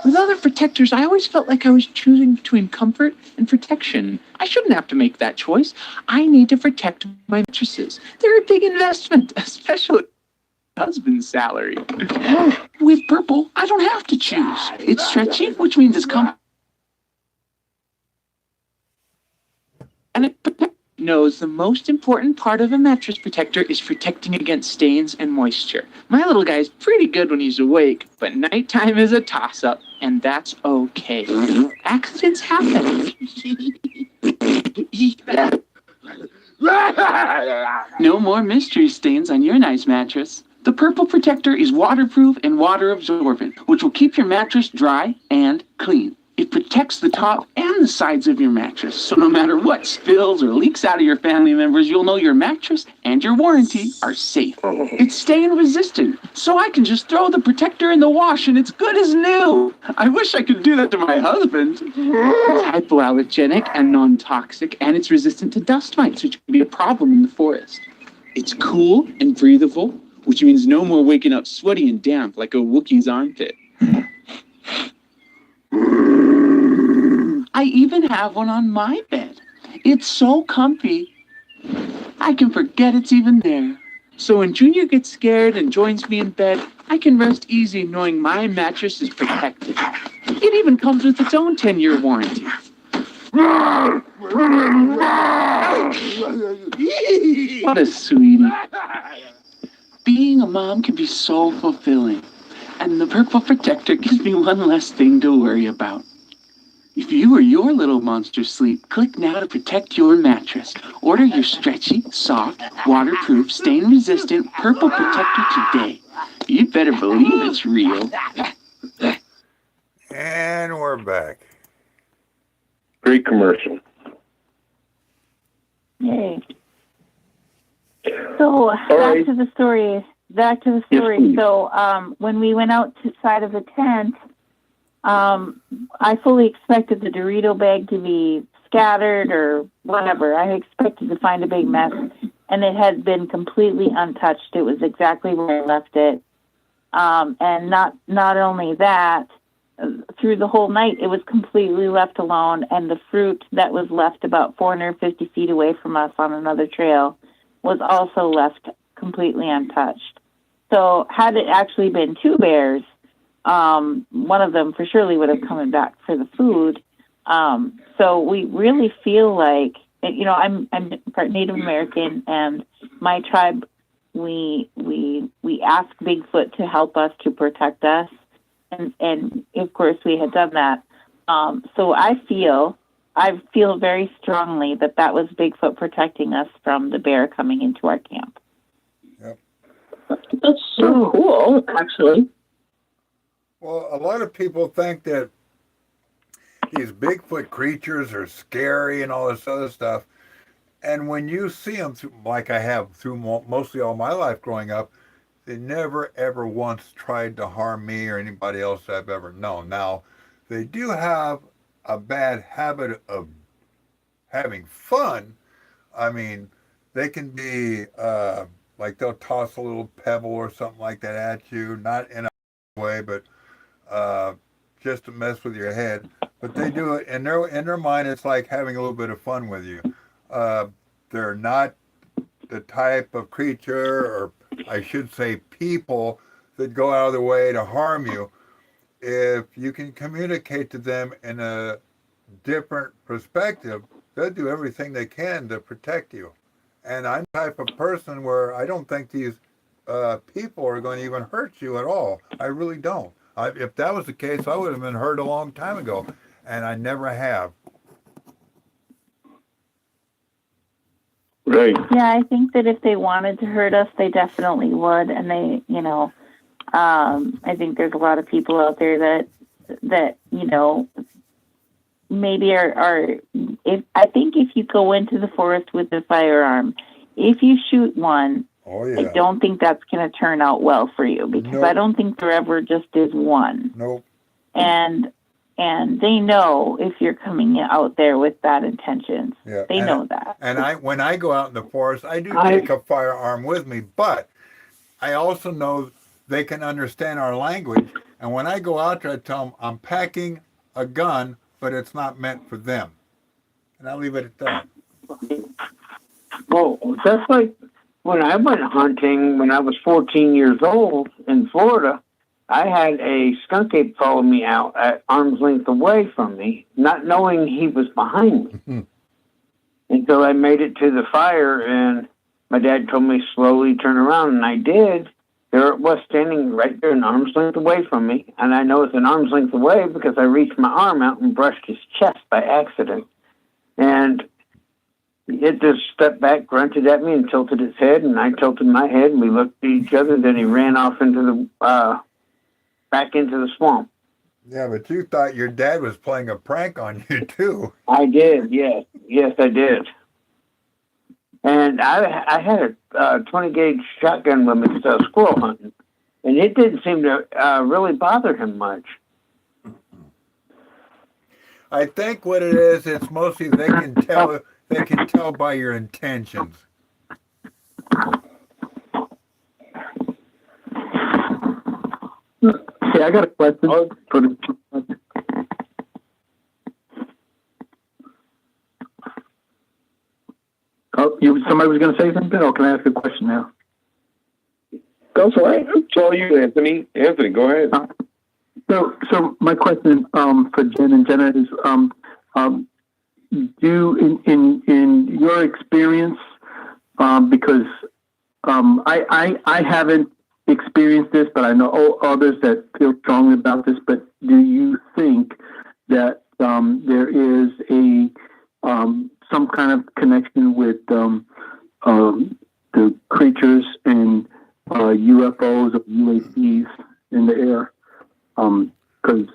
With other protectors, I always felt like I was choosing between comfort and protection. I shouldn't have to make that choice. I need to protect my mattresses. They're a big investment, especially husband's salary. With purple, I don't have to choose. It's stretchy, which means it's comfortable. And it knows the most important part of a mattress protector is protecting against stains and moisture. My little guy's pretty good when he's awake, but nighttime is a toss-up, and that's okay. Accidents happen. No more mystery stains on your nice mattress. The purple protector is waterproof and water absorbent, which will keep your mattress dry and clean. It protects the top and the sides of your mattress, so no matter what spills or leaks out of your family members, you'll know your mattress and your warranty are safe. It's stain resistant, so I can just throw the protector in the wash and it's good as new. I wish I could do that to my husband. It's hypoallergenic and non-toxic, and it's resistant to dust mites, which can be a problem in the forest. It's cool and breathable, which means no more waking up sweaty and damp like a Wookiee's armpit. I even have one on my bed. It's so comfy, I can forget it's even there. So when Junior gets scared and joins me in bed, I can rest easy knowing my mattress is protected. It even comes with its own 10-year warranty. What a sweetie. Being a mom can be so fulfilling, and the purple protector gives me one less thing to worry about. If you or your little monster sleep, click now to protect your mattress. Order your stretchy, soft, waterproof, stain-resistant purple protector today. You'd better believe it's real. And we're back. Great commercial. Yay. So back to the story. Yes, So when we went outside of the tent, I fully expected the Dorito bag to be scattered or whatever. I expected to find a big mess, and it had been completely untouched. It was exactly where I left it. And not only that, through the whole night, it was completely left alone, and the fruit that was left about 450 feet away from us on another trail was also left completely untouched. So had it actually been two bears, one of them for surely would have come back for the food. So we really feel like, I'm part Native American, and my tribe, we ask Bigfoot to help us, to protect us, and of course we had done that. So I feel very strongly that was Bigfoot protecting us from the bear coming into our camp. Yep. That's so cool, actually. Well, a lot of people think that these Bigfoot creatures are scary and all this other stuff. And when you see them, like I have through mostly all my life growing up, they never, ever once tried to harm me or anybody else I've ever known. Now, they do have a bad habit of having fun. I mean, they can be like they'll toss a little pebble or something like that at you, not in a way, but just to mess with your head. But they do it in their mind. It's like having a little bit of fun with you. They're not the type of creature, or I should say people, that go out of their way to harm you. If you can communicate to them in a different perspective, they'll do everything they can to protect you. And I'm the type of person where I don't think these people are going to even hurt you at all. I really don't. If that was the case, I would have been hurt a long time ago, and I never have. Right. Yeah, I think that if they wanted to hurt us, they definitely would. And they, I think there's a lot of people out there that maybe are I think if you go into the forest with a firearm, if you shoot one, I don't think that's going to turn out well for you, because I don't think there ever just is one. Nope. And they know if you're coming out there with bad intentions. Yeah. They know that. And when I go out in the forest, I do take a firearm with me, but I also know they can understand our language. And when I go out there, I tell them I'm packing a gun, but it's not meant for them. And I'll leave it at that. Well, that's like when I went hunting when I was 14 years old in Florida. I had a skunk ape follow me out at arm's length away from me, not knowing he was behind me. Until I made it to the fire, and my dad told me slowly turn around, and I did. There it was, standing right there an arm's length away from me. And I know it's an arm's length away because I reached my arm out and brushed his chest by accident. And it just stepped back, grunted at me, and tilted its head, and I tilted my head, and we looked at each other. Then he ran off into the back into the swamp. Yeah, but you thought your dad was playing a prank on you too. I did, yes. Yes, I did. And I had a 20 gauge shotgun with me squirrel hunting, and it didn't seem to really bother him much. I think what it is, it's mostly they can tell by your intentions. Hey, I got a question. Somebody was going to say something, or can I ask a question now? Go for it. It's all you, Anthony. Anthony, go ahead. So my question for Jen and Jenna is, do in your experience, because I haven't experienced this, but I know others that feel strongly about this. But do you think that there is a some kind of connection with the creatures and UFOs or UAPs in the air? Because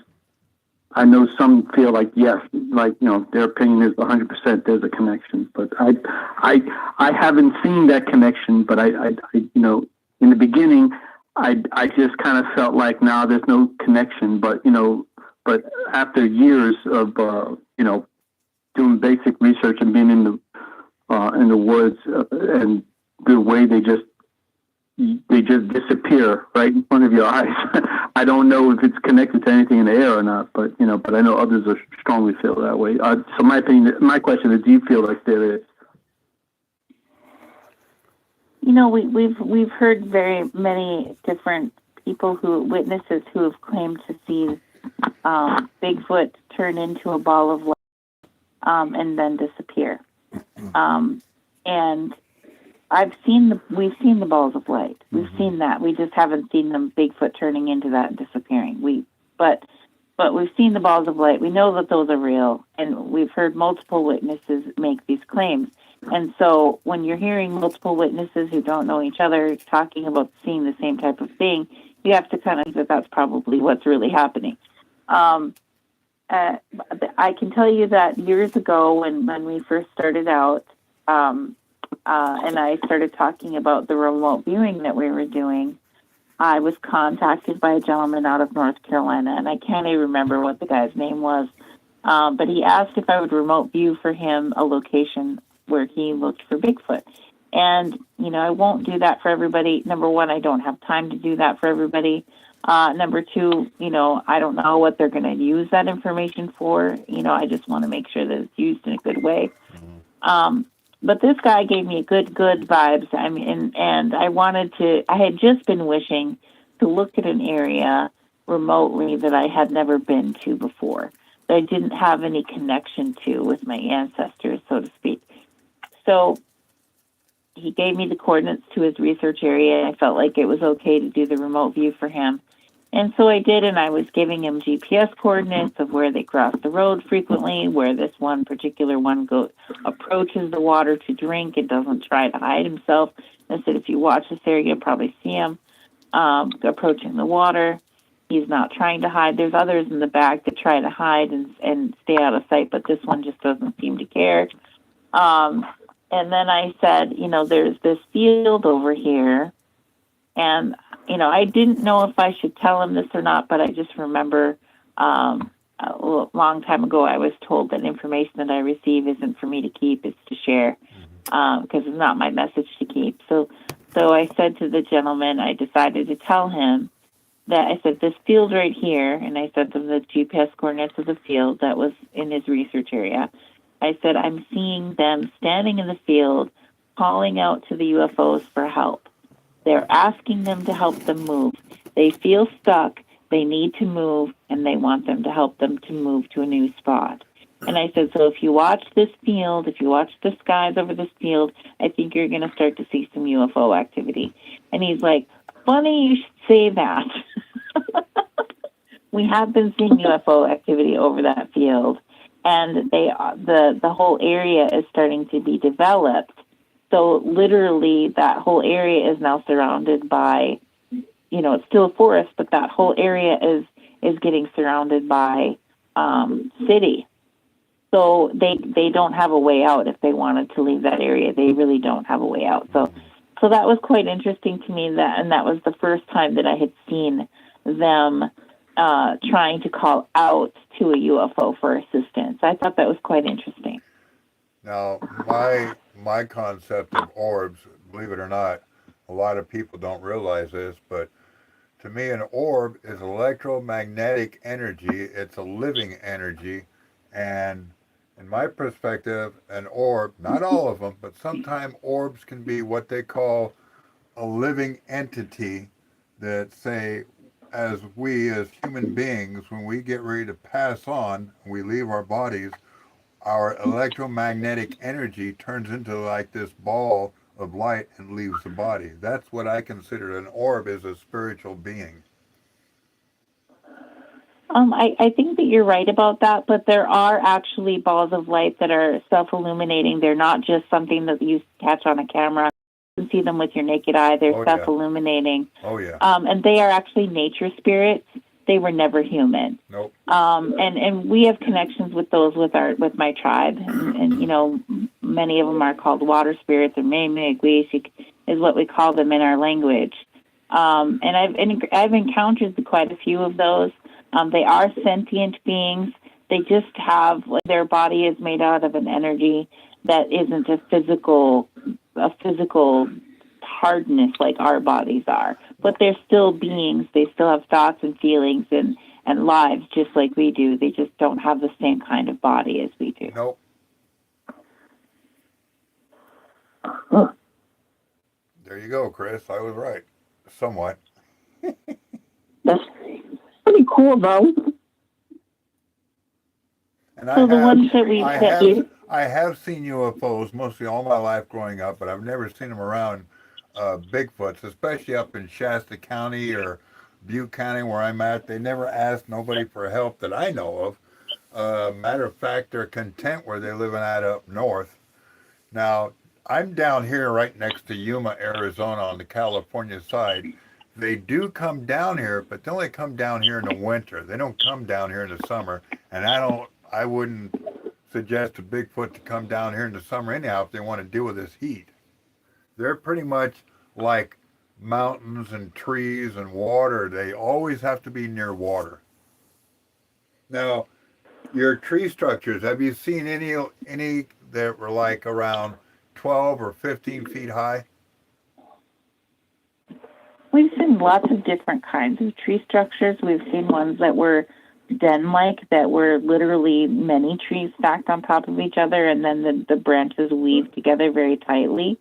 I know some feel like yes, like their opinion is 100% there's a connection, but I haven't seen that connection. But I in the beginning, I just kind of felt like now there's no connection. But but after years of doing basic research and being in the woods and the way they just disappear right in front of your eyes. I don't know if it's connected to anything in the air or not, but I know others are strongly feel that way. So my question is, do you feel like there is? We've heard very many different witnesses who have claimed to see Bigfoot turn into a ball of light and then disappear. And we've seen the balls of light. We've seen that. We just haven't seen them Bigfoot turning into that and disappearing. But we've seen the balls of light. We know that those are real, and we've heard multiple witnesses make these claims. And so when you're hearing multiple witnesses who don't know each other talking about seeing the same type of thing, you have to kind of think that that's probably what's really happening. I can tell you that years ago when we first started out, and I started talking about the remote viewing that we were doing, I was contacted by a gentleman out of North Carolina, and I can't even remember what the guy's name was, but he asked if I would remote view for him a location where he looked for Bigfoot. And, I won't do that for everybody. Number one, I don't have time to do that for everybody. Number two, I don't know what they're going to use that information for. I just want to make sure that it's used in a good way. But this guy gave me good vibes. I mean, and I had just been wishing to look at an area remotely that I had never been to before, that I didn't have any connection to with my ancestors, so to speak. So he gave me the coordinates to his research area. I felt like it was okay to do the remote view for him. And so I did, and I was giving him GPS coordinates of where they cross the road frequently, where this one particular one approaches the water to drink and doesn't try to hide himself. I said, if you watch this area, you'll probably see him approaching the water. He's not trying to hide. There's others in the back that try to hide and stay out of sight, but this one just doesn't seem to care. And then I said, there's this field over here, and I didn't know if I should tell him this or not, but I just remember a long time ago I was told that information that I receive isn't for me to keep, it's to share, because it's not my message to keep. So I said to the gentleman, I decided to tell him that I said, this field right here, and I sent him the GPS coordinates of the field that was in his research area. I said, I'm seeing them standing in the field calling out to the UFOs for help. They're asking them to help them move. They feel stuck, they need to move, and they want them to help them to move to a new spot. And I said, so if you watch this field, if you watch the skies over this field, I think you're going to start to see some UFO activity. And he's like, funny you should say that. We have been seeing UFO activity over that field, and the whole area is starting to be developed. So literally that whole area is now surrounded by, it's still a forest, but that whole area is getting surrounded by city. So they don't have a way out if they wanted to leave that area. They really don't have a way out. So that was quite interesting to me, and that was the first time that I had seen them trying to call out to a UFO for assistance. I thought that was quite interesting. Now, my concept of orbs, believe it or not, a lot of people don't realize this, but to me, an orb is electromagnetic energy. It's a living energy, and in my perspective, an orb, not all of them, but sometimes orbs can be what they call a living entity that, say, as we as human beings, when we get ready to pass on, we leave our bodies, our electromagnetic energy turns into like this ball of light and leaves the body. That's what I consider an orb, is a spiritual being. I think that you're right about that, but there are actually balls of light that are self-illuminating. They're not just something that you catch on a camera. You can see them with your naked eye. They're self-illuminating. Oh, yeah. And they are actually nature spirits. They were never human. Nope. And we have connections with those with my tribe, and you know, many of them are called water spirits, or Megwishik is what we call them in our language. And I've encountered quite a few of those. They are sentient beings. They just have, like, their body is made out of an energy that isn't a physical hardness like our bodies are. But they're still beings. They still have thoughts and feelings and lives just like we do. They just don't have the same kind of body as we do. Nope. Huh. There you go, Chris. I was right. Somewhat. That's pretty cool, though. And so I have seen UFOs mostly all my life growing up, but I've never seen them around Bigfoots, especially up in Shasta County or Butte County where I'm at. They never asked nobody for help that I know of. Matter of fact, they're content where they're living at up north. Now, I'm down here right next to Yuma, Arizona on the California side. They do come down here, but they only come down here in the winter. They don't come down here in the summer, and I wouldn't suggest a Bigfoot to come down here in the summer anyhow if they want to deal with this heat. They're pretty much like mountains and trees and water. They always have to be near water. Now, your tree structures, have you seen any that were like around 12 or 15 feet high? We've seen lots of different kinds of tree structures. We've seen ones that were den-like, that were literally many trees stacked on top of each other, and then the branches weave together very tightly.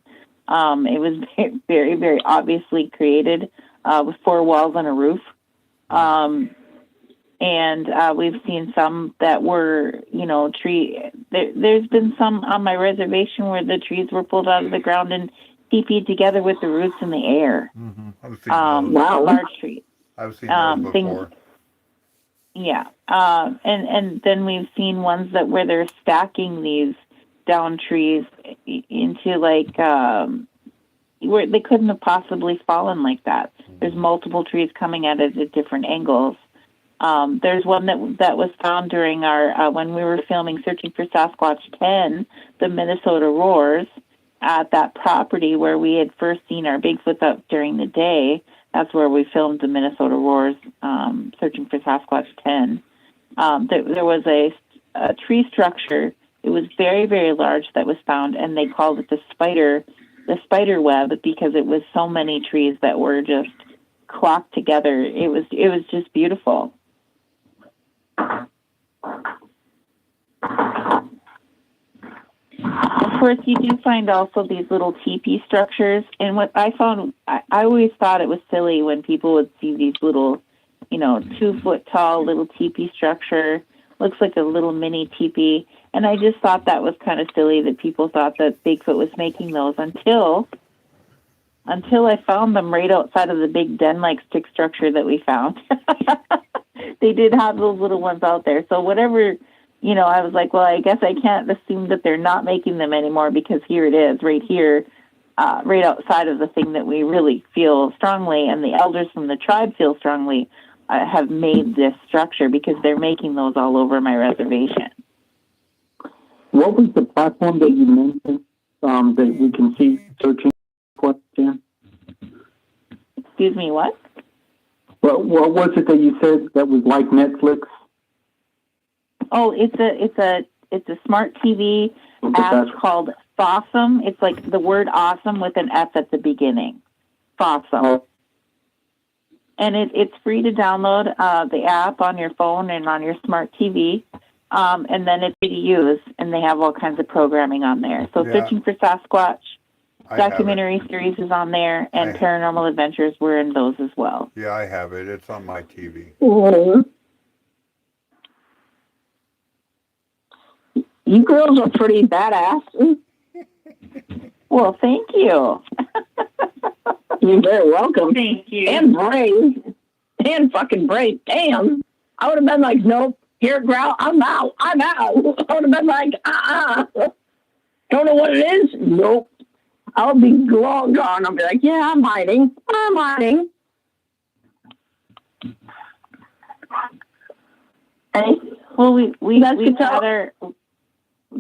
It was very, very obviously created with 4 walls and a roof. And we've seen some that were, there's been some on my reservation where the trees were pulled out of the ground and teepeed together with the roots in the air. Mm-hmm. I've seen those. Large trees. I've seen those before. Yeah. And then we've seen ones where they're stacking these down trees into like where they couldn't have possibly fallen like that. There's multiple trees coming at it at different angles. There's one that was found during our when we were filming Searching for Sasquatch 10, the Minnesota Roars, at that property where we had first seen our Bigfoot up during the day. That's where we filmed the Minnesota Roars, Searching for Sasquatch 10. There was a tree structure. It was very, very large that was found, and they called it the spider web because it was so many trees that were just clocked together. It was just beautiful. Of course, you do find also these little teepee structures. And what I found, I always thought it was silly when people would see these little, 2 foot tall little teepee structure. Looks like a little mini teepee. And I just thought that was kind of silly that people thought that Bigfoot was making those until I found them right outside of the big den-like stick structure that we found. They did have those little ones out there. So whatever, I was like, well, I guess I can't assume that they're not making them anymore because here it is, right here, right outside of the thing that we really feel strongly and the elders from the tribe feel strongly have made this structure, because they're making those all over my reservation. What was the platform that you mentioned that we can see searching for, Jan? Excuse me, what? What was it that you said that was like Netflix? Oh, it's a smart TV app called Fasten. It's like the word awesome with an F at the beginning. Fasten. And it's free to download the app on your phone and on your smart TV. And then it's free to use, and they have all kinds of programming on there. So Searching for Sasquatch, documentary series is on there, and Paranormal Adventures were in those as well. Yeah, I have it. It's on my TV. Mm-hmm. You girls are pretty badass. Well, thank you. You're very welcome. Thank you. And brave. And fucking brave. Damn. I would have been like, nope. Here, growl. I'm out. I would have been like, Don't know what it is? Nope. I'll be long gone. I'll be like, yeah, I'm hiding. Hey, well, we had her.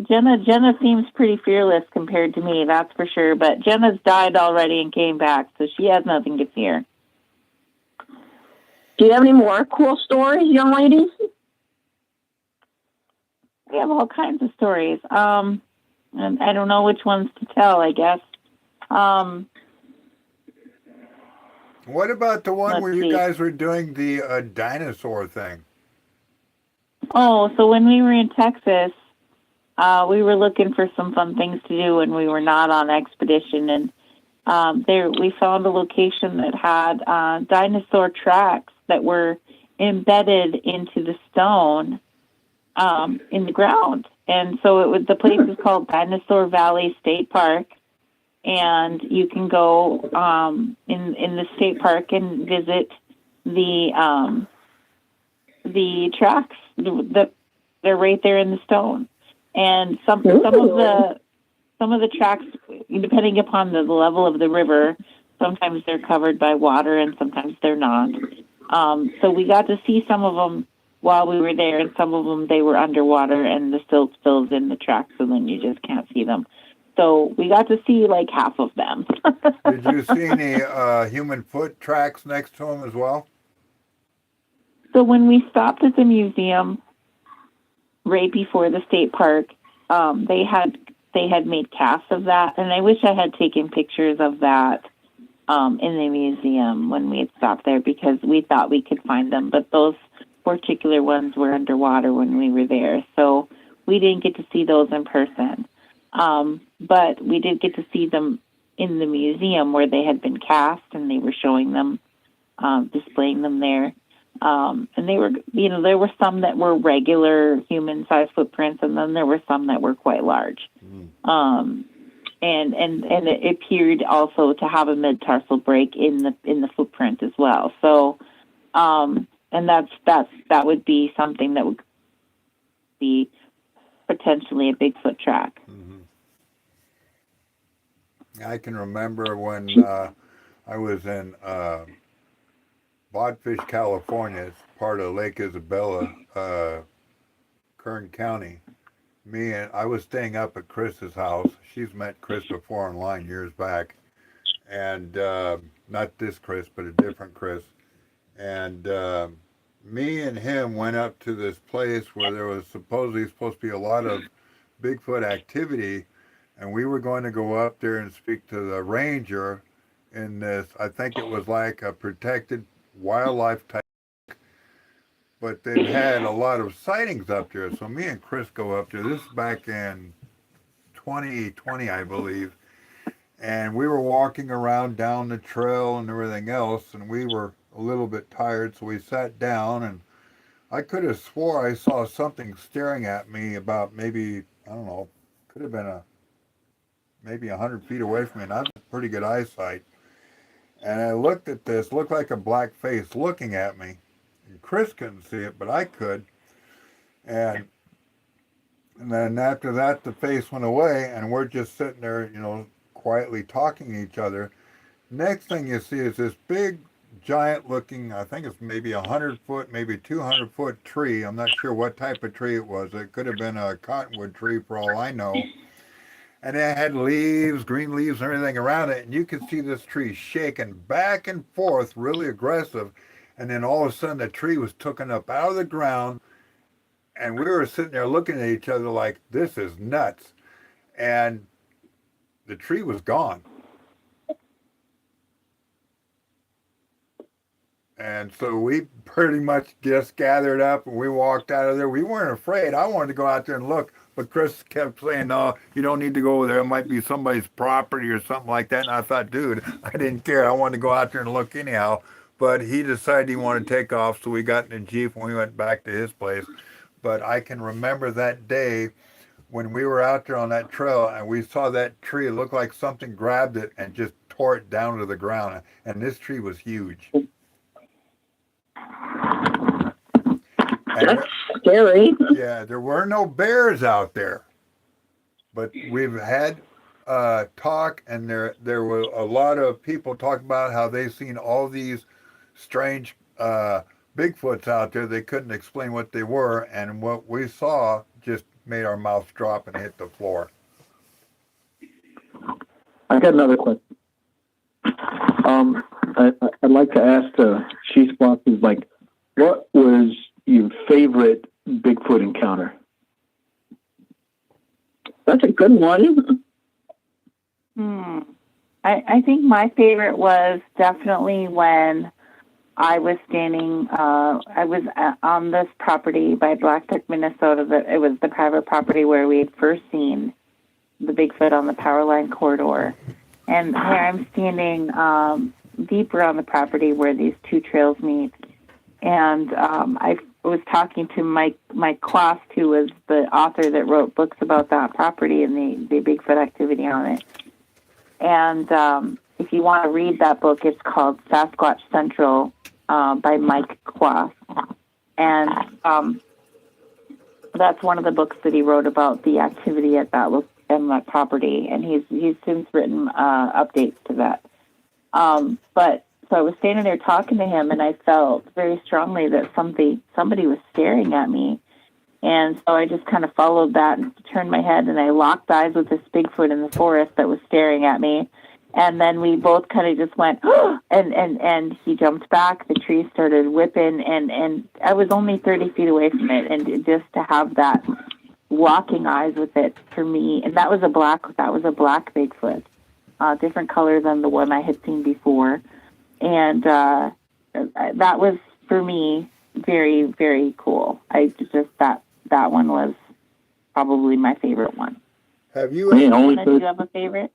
Jenna seems pretty fearless compared to me, that's for sure. But Jenna's died already and came back, so she has nothing to fear. Do you have any more cool stories, young ladies? We have all kinds of stories. And I don't know which ones to tell, I guess. What about the one where you guys were doing the dinosaur thing? Oh, so when we were in Texas, we were looking for some fun things to do when we were not on expedition, and there we found a location that had dinosaur tracks that were embedded into the stone in the ground. And so the place is called Dinosaur Valley State Park, and you can go in the state park and visit the tracks. They're right there in the stone. And some of the tracks, depending upon the level of the river, sometimes they're covered by water and sometimes they're not. So we got to see some of them while we were there, and some of them they were underwater and the silt fills in the tracks, so then you just can't see them. So we got to see like half of them. Did you see any human foot tracks next to them as well? So when we stopped at the museum, right before the state park, they had made casts of that, and I wish I had taken pictures of that in the museum when we had stopped there, because we thought we could find them, but those particular ones were underwater when we were there, so we didn't get to see those in person. But we did get to see them in the museum where they had been cast, and they were showing them, displaying them there. And they were, there were some that were regular human-sized footprints, and then there were some that were quite large. And it appeared also to have a mid-tarsal break in the footprint as well. So, and that would be something that would be potentially a Bigfoot track. Mm-hmm. I can remember when I was in Bodfish, California. It's part of Lake Isabella, Kern County. I was staying up at Chris's house. She's met Chris before online years back, and not this Chris, but a different Chris. And me and him went up to this place where there was supposedly supposed to be a lot of Bigfoot activity, and we were going to go up there and speak to the ranger in this. I think it was like a protected wildlife type, but they've had a lot of sightings up there. So me and Chris go up there. This is back in 2020, I believe. And we were walking around down the trail and everything else, and we were a little bit tired, so we sat down, and I could have swore I saw something staring at me about maybe, I don't know, could have been maybe 100 feet away from me, and I have pretty good eyesight. And I looked at this, looked like a black face looking at me. And Chris couldn't see it, but I could. And then after that, the face went away, and we're just sitting there, quietly talking to each other. Next thing you see is this big giant looking, I think it's maybe 100-foot, maybe 200-foot tree. I'm not sure what type of tree it was. It could have been a cottonwood tree for all I know. And it had leaves, green leaves and everything around it. And you could see this tree shaking back and forth, really aggressive. And then all of a sudden the tree was taken up out of the ground. And we were sitting there looking at each other like, this is nuts. And the tree was gone. And so we pretty much just gathered up and we walked out of there. We weren't afraid. I wanted to go out there and look, but Chris kept saying, no, you don't need to go over there. It might be somebody's property or something like that. And I thought, dude, I didn't care. I wanted to go out there and look anyhow. But he decided he wanted to take off, so we got in the Jeep and we went back to his place. But I can remember that day when we were out there on that trail and we saw that tree. It looked like something grabbed it and just tore it down to the ground. And this tree was huge. That's scary. Yeah, there were no bears out there, but we've had talk, and there were a lot of people talking about how they've seen all these strange Bigfoots out there. They couldn't explain what they were, and what we saw just made our mouths drop and hit the floor. I got another question. I'd like to ask the Chief Bosses, like, what was your favorite Bigfoot encounter? That's a good one. I think my favorite was definitely when I was standing, I was on this property by Black Duck, Minnesota. It was the private property where we had first seen the Bigfoot on the power line corridor. And here I'm standing deeper on the property where these two trails meet. And I was talking to Mike Kloss, who was the author that wrote books about that property and the Bigfoot activity on it. And if you want to read that book, it's called Sasquatch Central by Mike Kloss. And that's one of the books that he wrote about the activity at that property. And he's since written updates to that. So I was standing there talking to him, and I felt very strongly that somebody was staring at me. And so I just kind of followed that and turned my head, and I locked eyes with this Bigfoot in the forest that was staring at me. And then we both kind of just went, and he jumped back. The tree started whipping, and I was only 30 feet away from it. And just to have that locking eyes with it for me, and that was a black Bigfoot, different color than the one I had seen before. And that was, for me, very, very cool. That one was probably my favorite one. Have you do you have a favorite?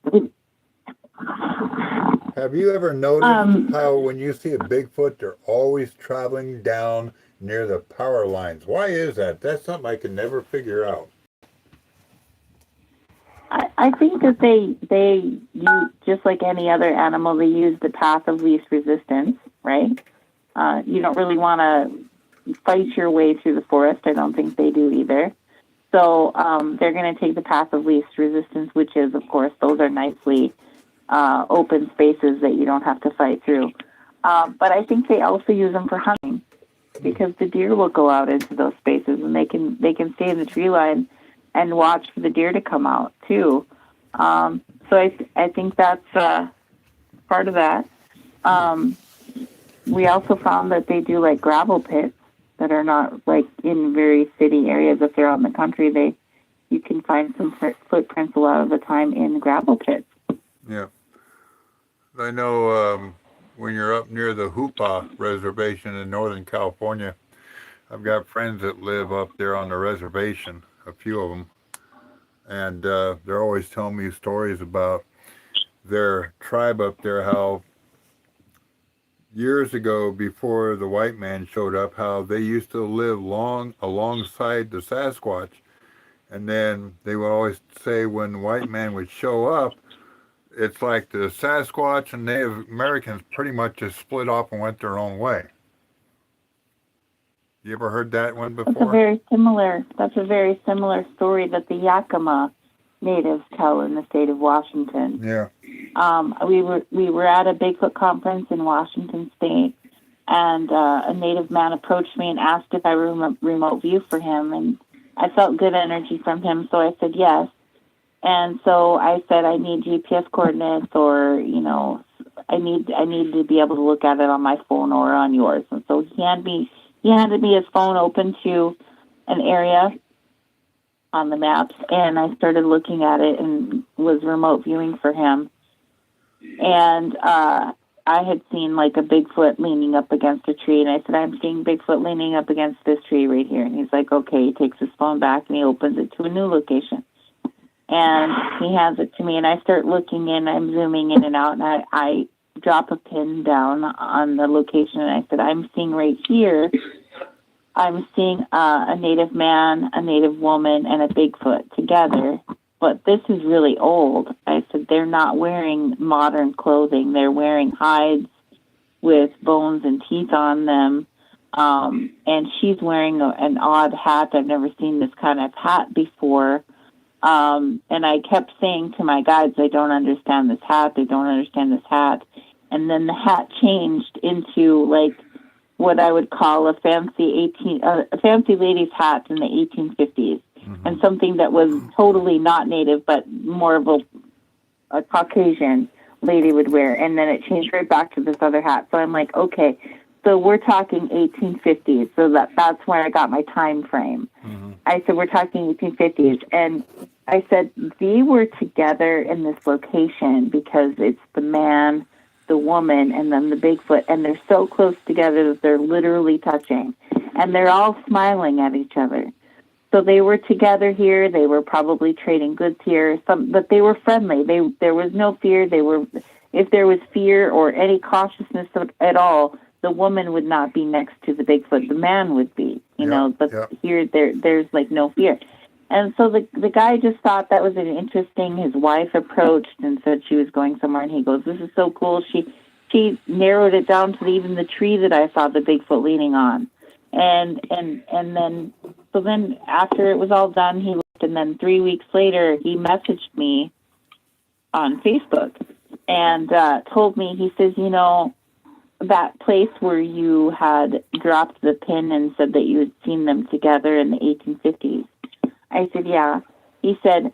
Have you ever noticed how when you see a Bigfoot, they're always traveling down near the power lines? Why is that? That's something I can never figure out. I think that they use, just like any other animal, they use the path of least resistance, right? You don't really want to fight your way through the forest. I don't think they do either. So they're going to take the path of least resistance, which is, of course, those are nicely open spaces that you don't have to fight through. But I think they also use them for hunting, because the deer will go out into those spaces, and they can stay in the tree line and watch for the deer to come out too. So I think that's part of that. We also found that they do like gravel pits that are not like in very city areas. If they're out in the country, you can find some footprints a lot of the time in gravel pits. Yeah. I know when you're up near the Hoopa Reservation in Northern California, I've got friends that live up there on the reservation, a few of them, and they're always telling me stories about their tribe up there, how years ago, before the white man showed up, how they used to live alongside the Sasquatch. And then they would always say when the white man would show up, it's like the Sasquatch and Native Americans pretty much just split off and went their own way. You ever heard that one before? That's a very similar story that the Yakima natives tell in the state of Washington. Yeah. We were at a Bigfoot conference in Washington State, and a native man approached me and asked if I would remote view for him, and I felt good energy from him, so I said yes. And so I said, I need GPS coordinates, or I need to be able to look at it on my phone or on yours. And so he handed me his phone open to an area on the maps, and I started looking at it and was remote viewing for him. And I had seen like a Bigfoot leaning up against a tree, and I said, I'm seeing Bigfoot leaning up against this tree right here. And he's like, okay. He takes his phone back and he opens it to a new location. And he hands it to me, and I start looking in. I'm zooming in and out, and I drop a pin down on the location, and I said, I'm seeing right here, I'm seeing a native man, a native woman, and a Bigfoot together. But this is really old. I said, they're not wearing modern clothing. They're wearing hides with bones and teeth on them. And she's wearing an odd hat. I've never seen this kind of hat before. And I kept saying to my guides, I don't understand this hat. I don't understand this hat. And then the hat changed into like what I would call a fancy lady's hat in the 1850s, and something that was totally not native, but more of a Caucasian lady would wear. And then it changed right back to this other hat. So I'm like, okay, so we're talking 1850s. So that's where I got my time frame. I said, we're talking 1850s. And I said, they were together in this location because it's the man, the woman, and then the Bigfoot, and they're so close together that they're literally touching, and they're all smiling at each other. So they were together here. They were probably trading goods here, but they were friendly. There was no fear. If there was fear or any cautiousness at all, the woman would not be next to the Bigfoot. The man would be, but here there's like no fear. And so the guy just thought that was interesting. His wife approached and said she was going somewhere, and he goes, this is so cool. She narrowed it down to even the tree that I saw the Bigfoot leaning on. And then after it was all done, he looked, and then 3 weeks later, he messaged me on Facebook and told me, he says, that place where you had dropped the pin and said that you had seen them together in the 1850s. I said, yeah. He said,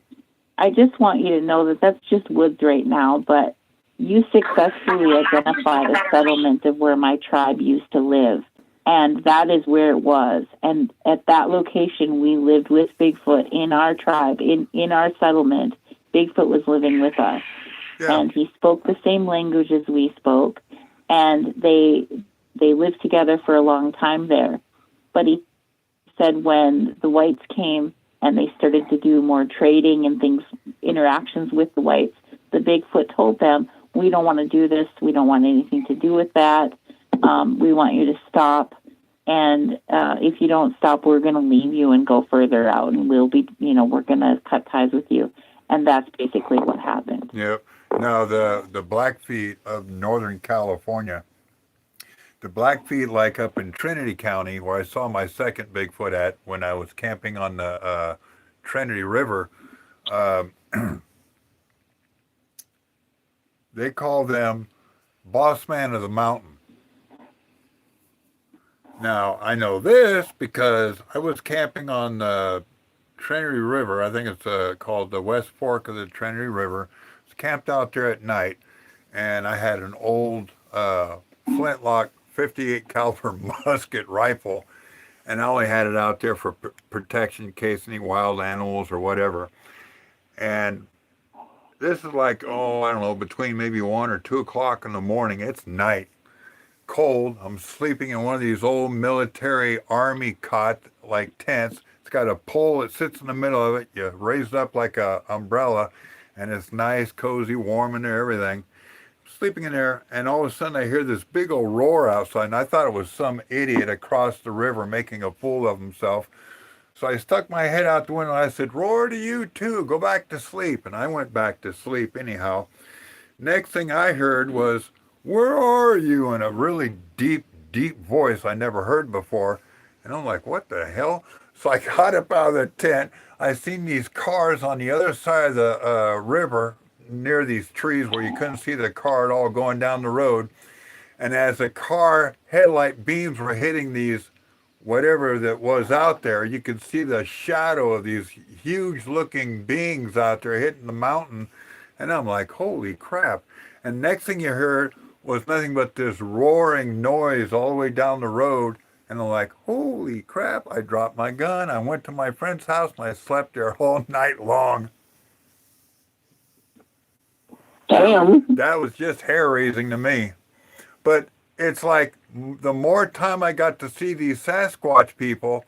I just want you to know that that's just woods right now, but you successfully identified a settlement of where my tribe used to live, and that is where it was. And at that location, we lived with Bigfoot in our tribe, in our settlement. Bigfoot was living with us. Yeah. And he spoke the same language as we spoke, and they lived together for a long time there. But he said when the whites came, and they started to do more trading and interactions with the whites, the Bigfoot told them, we don't want to do this. We don't want anything to do with that. We want you to stop. And if you don't stop, we're going to leave you and go further out. And we'll be, we're going to cut ties with you. And that's basically what happened. Yep. Now, the Blackfeet of Northern California, the Blackfeet, like up in Trinity County, where I saw my second Bigfoot at when I was camping on the Trinity River, they call them Boss Man of the Mountain. Now, I know this because I was camping on the Trinity River. I think it's called the West Fork of the Trinity River. I was camped out there at night, and I had an old flintlock 58 caliber musket rifle, and I only had it out there for protection in case any wild animals or whatever. And this is like, I don't know, between maybe 1 or 2 o'clock in the morning. It's night, cold. I'm sleeping in one of these old military army cot like tents. It's got a pole that sits in the middle of it. You raise it up like a umbrella, and it's nice, cozy, warm in there, everything. Sleeping in there, and all of a sudden I hear this big old roar outside, and I thought it was some idiot across the river making a fool of himself. So I stuck my head out the window and I said, roar to you too, go back to sleep. And I went back to sleep anyhow. Next thing I heard was, where are you? In a really deep, deep voice I never heard before. And I'm like, what the hell? So I got up out of the tent. I seen these cars on the other side of the river near these trees where you couldn't see the car at all going down the road. And as the car headlight beams were hitting these, whatever that was out there, you could see the shadow of these huge looking beings out there hitting the mountain. And I'm like, holy crap. And next thing you heard was nothing but this roaring noise all the way down the road. And I'm like, holy crap. I dropped my gun. I went to my friend's house and I slept there all night long. Damn. That was just hair raising to me. But it's like the more time I got to see these Sasquatch people,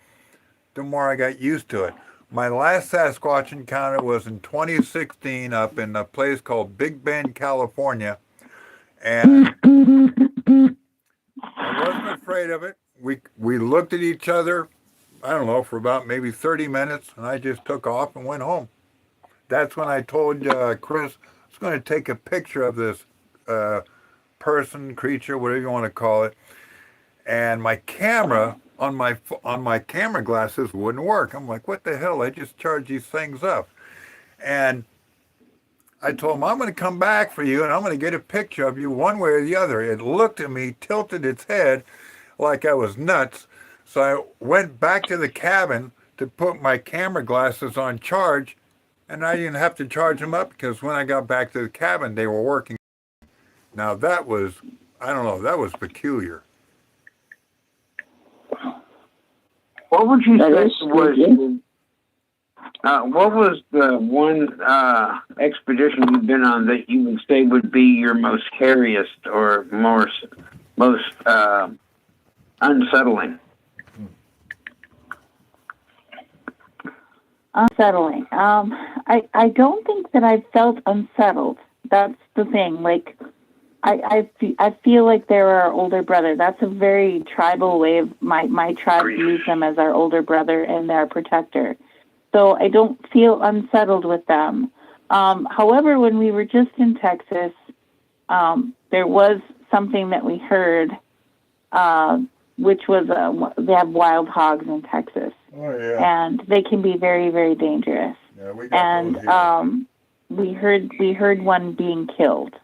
the more I got used to it. My last Sasquatch encounter was in 2016 up in a place called Big Bend, California. And I wasn't afraid of it. We looked at each other, I don't know, for about maybe 30 minutes, and I just took off and went home. That's when I told Chris I was going to take a picture of this person, creature, whatever you want to call it, and my camera on my camera glasses wouldn't work. I'm like, what the hell? I just charged these things up. And I told him, I'm going to come back for you, and I'm going to get a picture of you one way or the other. It looked at me, tilted its head like I was nuts. So I went back to the cabin to put my camera glasses on charge, and I didn't have to charge them up because when I got back to the cabin, they were working. Now that was, I don't know, that was peculiar. What would you say was, what was the one expedition you've been on that you would say would be your most scariest or most unsettling? Unsettling. I don't think that I felt unsettled. That's the thing. Like, I feel like they're our older brother. That's a very tribal way of my tribe views them as our older brother and their protector. So I don't feel unsettled with them. However, when we were just in Texas, there was something that we heard, which was they have wild hogs in Texas. Oh, yeah. And they can be very, very dangerous. Yeah, we got those, we heard one being killed.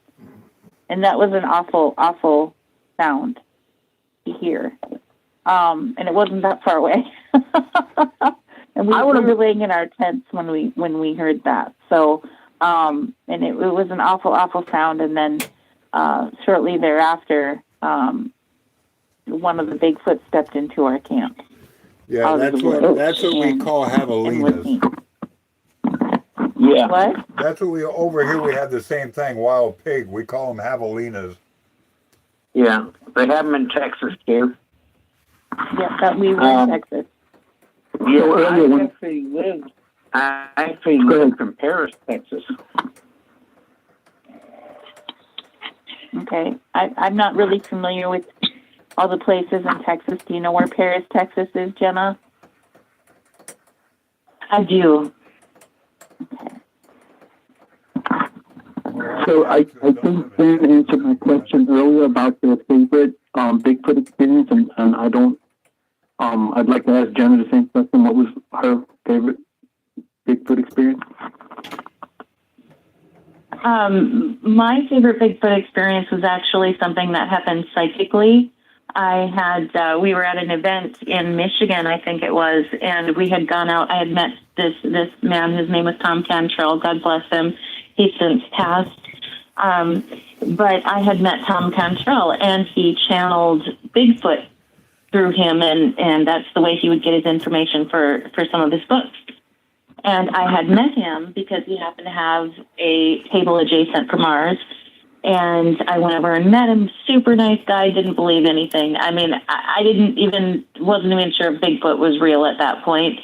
And that was an awful, awful sound to hear. And it wasn't that far away. And we were laying in our tents when we heard that. So, and it was an awful, awful sound. And then shortly thereafter, one of the Bigfoot stepped into our camp. Yeah, that's what we call javelinas. Yeah. What? That's what we, over here we have the same thing, wild pig. We call them javelinas. Yeah, they have them in Texas too. Yeah, that we were in Texas. Yeah, I actually lived in Paris, Texas. Okay. I'm not really familiar with all the places in Texas. Do you know where Paris, Texas is, Jenna? I do. Okay. So I think Dan answered my question earlier about their favorite Bigfoot experience, and I don't. I'd like to ask Jenna the same question. What was her favorite Bigfoot experience? My favorite Bigfoot experience was actually something that happened psychically. We were at an event in Michigan, I think it was, and we had gone out. I had met this man. His name was Tom Cantrell. God bless him. He's since passed. But I had met Tom Cantrell, and he channeled Bigfoot through him, and that's the way he would get his information for some of his books. And I had met him because he happened to have a table adjacent from ours. And I went over and met him. Super nice guy. Didn't believe anything. I mean, wasn't even sure if Bigfoot was real at that point.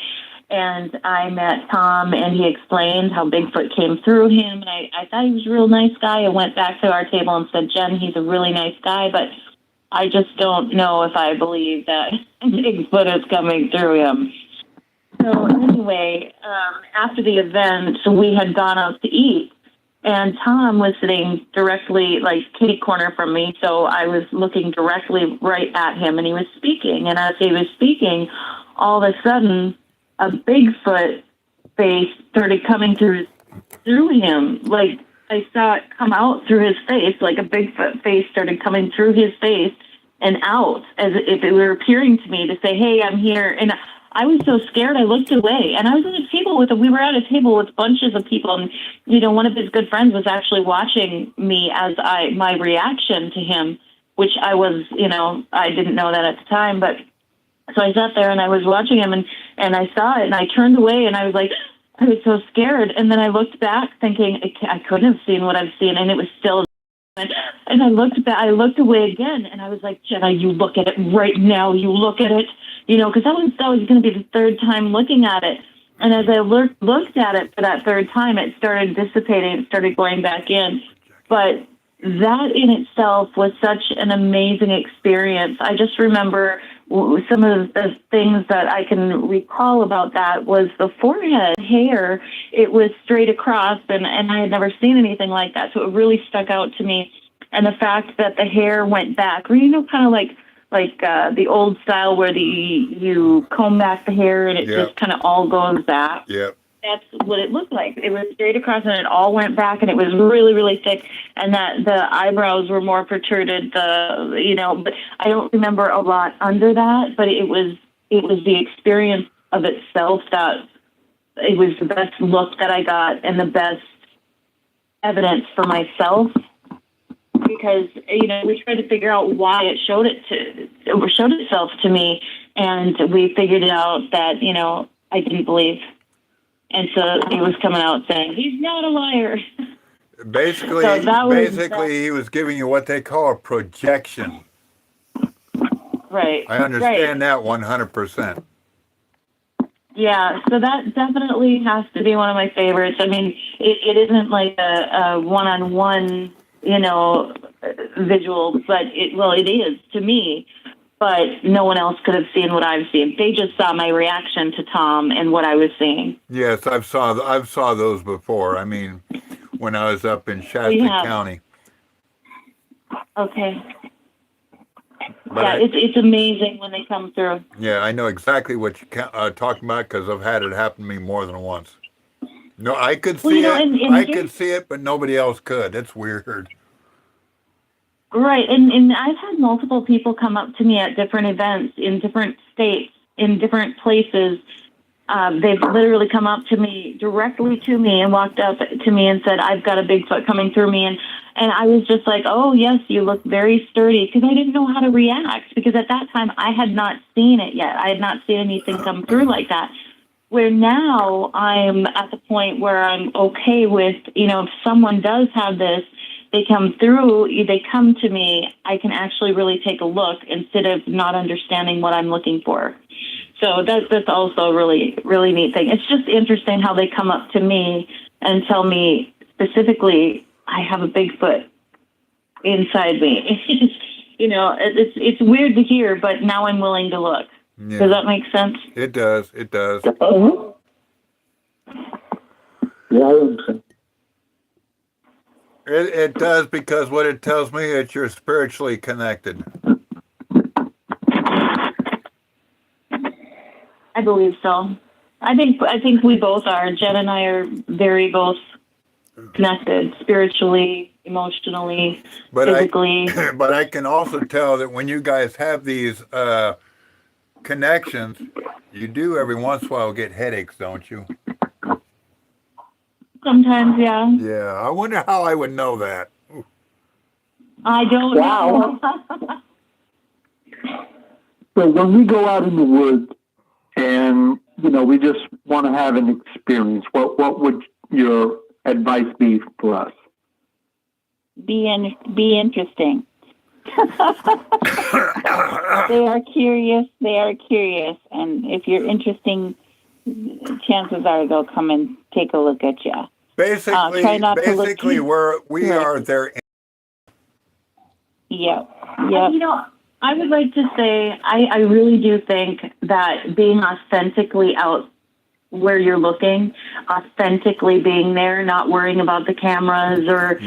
And I met Tom, and he explained how Bigfoot came through him. And I thought he was a real nice guy. I went back to our table and said, Jen, he's a really nice guy, but I just don't know if I believe that Bigfoot is coming through him. So anyway, after the event, we had gone out to eat. And Tom was sitting directly, like, kitty corner from me, so I was looking directly right at him, and he was speaking. And as he was speaking, all of a sudden, a Bigfoot face started coming through him, like I saw it come out through his face, like a Bigfoot face started coming through his face and out as if it were appearing to me to say, hey, I'm here. And I was so scared, I looked away. And I was at a table we were at a table with bunches of people. And, one of his good friends was actually watching me as my reaction to him, which I was, I didn't know that at the time. But so I sat there and I was watching him and I saw it and I turned away and I was like, I was so scared. And then I looked back thinking I couldn't have seen what I've seen. And it was still. And I looked back, I looked away again, and I was like, Jenna, you look at it right now. You look at it, because that was going to be the third time looking at it. And as I looked at it for that third time, it started dissipating. It started going back in. But that in itself was such an amazing experience. I just remember some of the things that I can recall about that was the forehead hair. It was straight across, and I had never seen anything like that. So it really stuck out to me. And the fact that the hair went back, or, kind of like the old style where you comb back the hair and it just kind of all goes back. Yep. That's what it looked like. It was straight across and it all went back and it was really, really thick. And that the eyebrows were more protruded, but I don't remember a lot under that, but it was the experience of itself that it was the best look that I got and the best evidence for myself. Because, we tried to figure out why it showed itself to me. And we figured it out that, I didn't believe. And so he was coming out saying, he's not a liar. Basically, he was giving you what they call a projection. Right. I understand that 100%. Yeah, so that definitely has to be one of my favorites. I mean, it isn't like a one-on-one, visual, but it is to me. But no one else could have seen what I've seen. They just saw my reaction to Tom and what I was seeing. Yes, I've saw those before. I mean, when I was up in Shasta County. Okay. But it's amazing when they come through. Yeah, I know exactly what you're talking about because I've had it happen to me more than once. No, I could see it. I could see it, but nobody else could. It's weird. Right, and I've had multiple people come up to me at different events in different states, in different places. They've literally come up to me, directly to me, and walked up to me and said, I've got a Bigfoot coming through me. And I was just like, oh, yes, you look very sturdy, because I didn't know how to react, because at that time I had not seen it yet. I had not seen anything come through like that. Where now I'm at the point where I'm okay with, if someone does have this, they come through, they come to me, I can actually really take a look instead of not understanding what I'm looking for. So that's also a really, really neat thing. It's just interesting how they come up to me and tell me specifically, I have a Bigfoot inside me. It's weird to hear, but now I'm willing to look. Yeah. Does that make sense? It does. It does. Yeah, I understand. It does, because what it tells me is you're spiritually connected. I believe so. I think we both are. Jen and I are very both connected spiritually, emotionally, physically. But I can also tell that when you guys have these connections, you do every once in a while get headaches, don't you? Sometimes, yeah. Yeah, I wonder how I would know that. I don't know. So when we go out in the woods and, we just want to have an experience, what would your advice be for us? Be interesting. They are curious. And if you're interesting, chances are they'll come and take a look at you. Basically, we are there. Yep. I would like to say I really do think that being authentically out where you're looking, authentically being there, not worrying about the cameras or,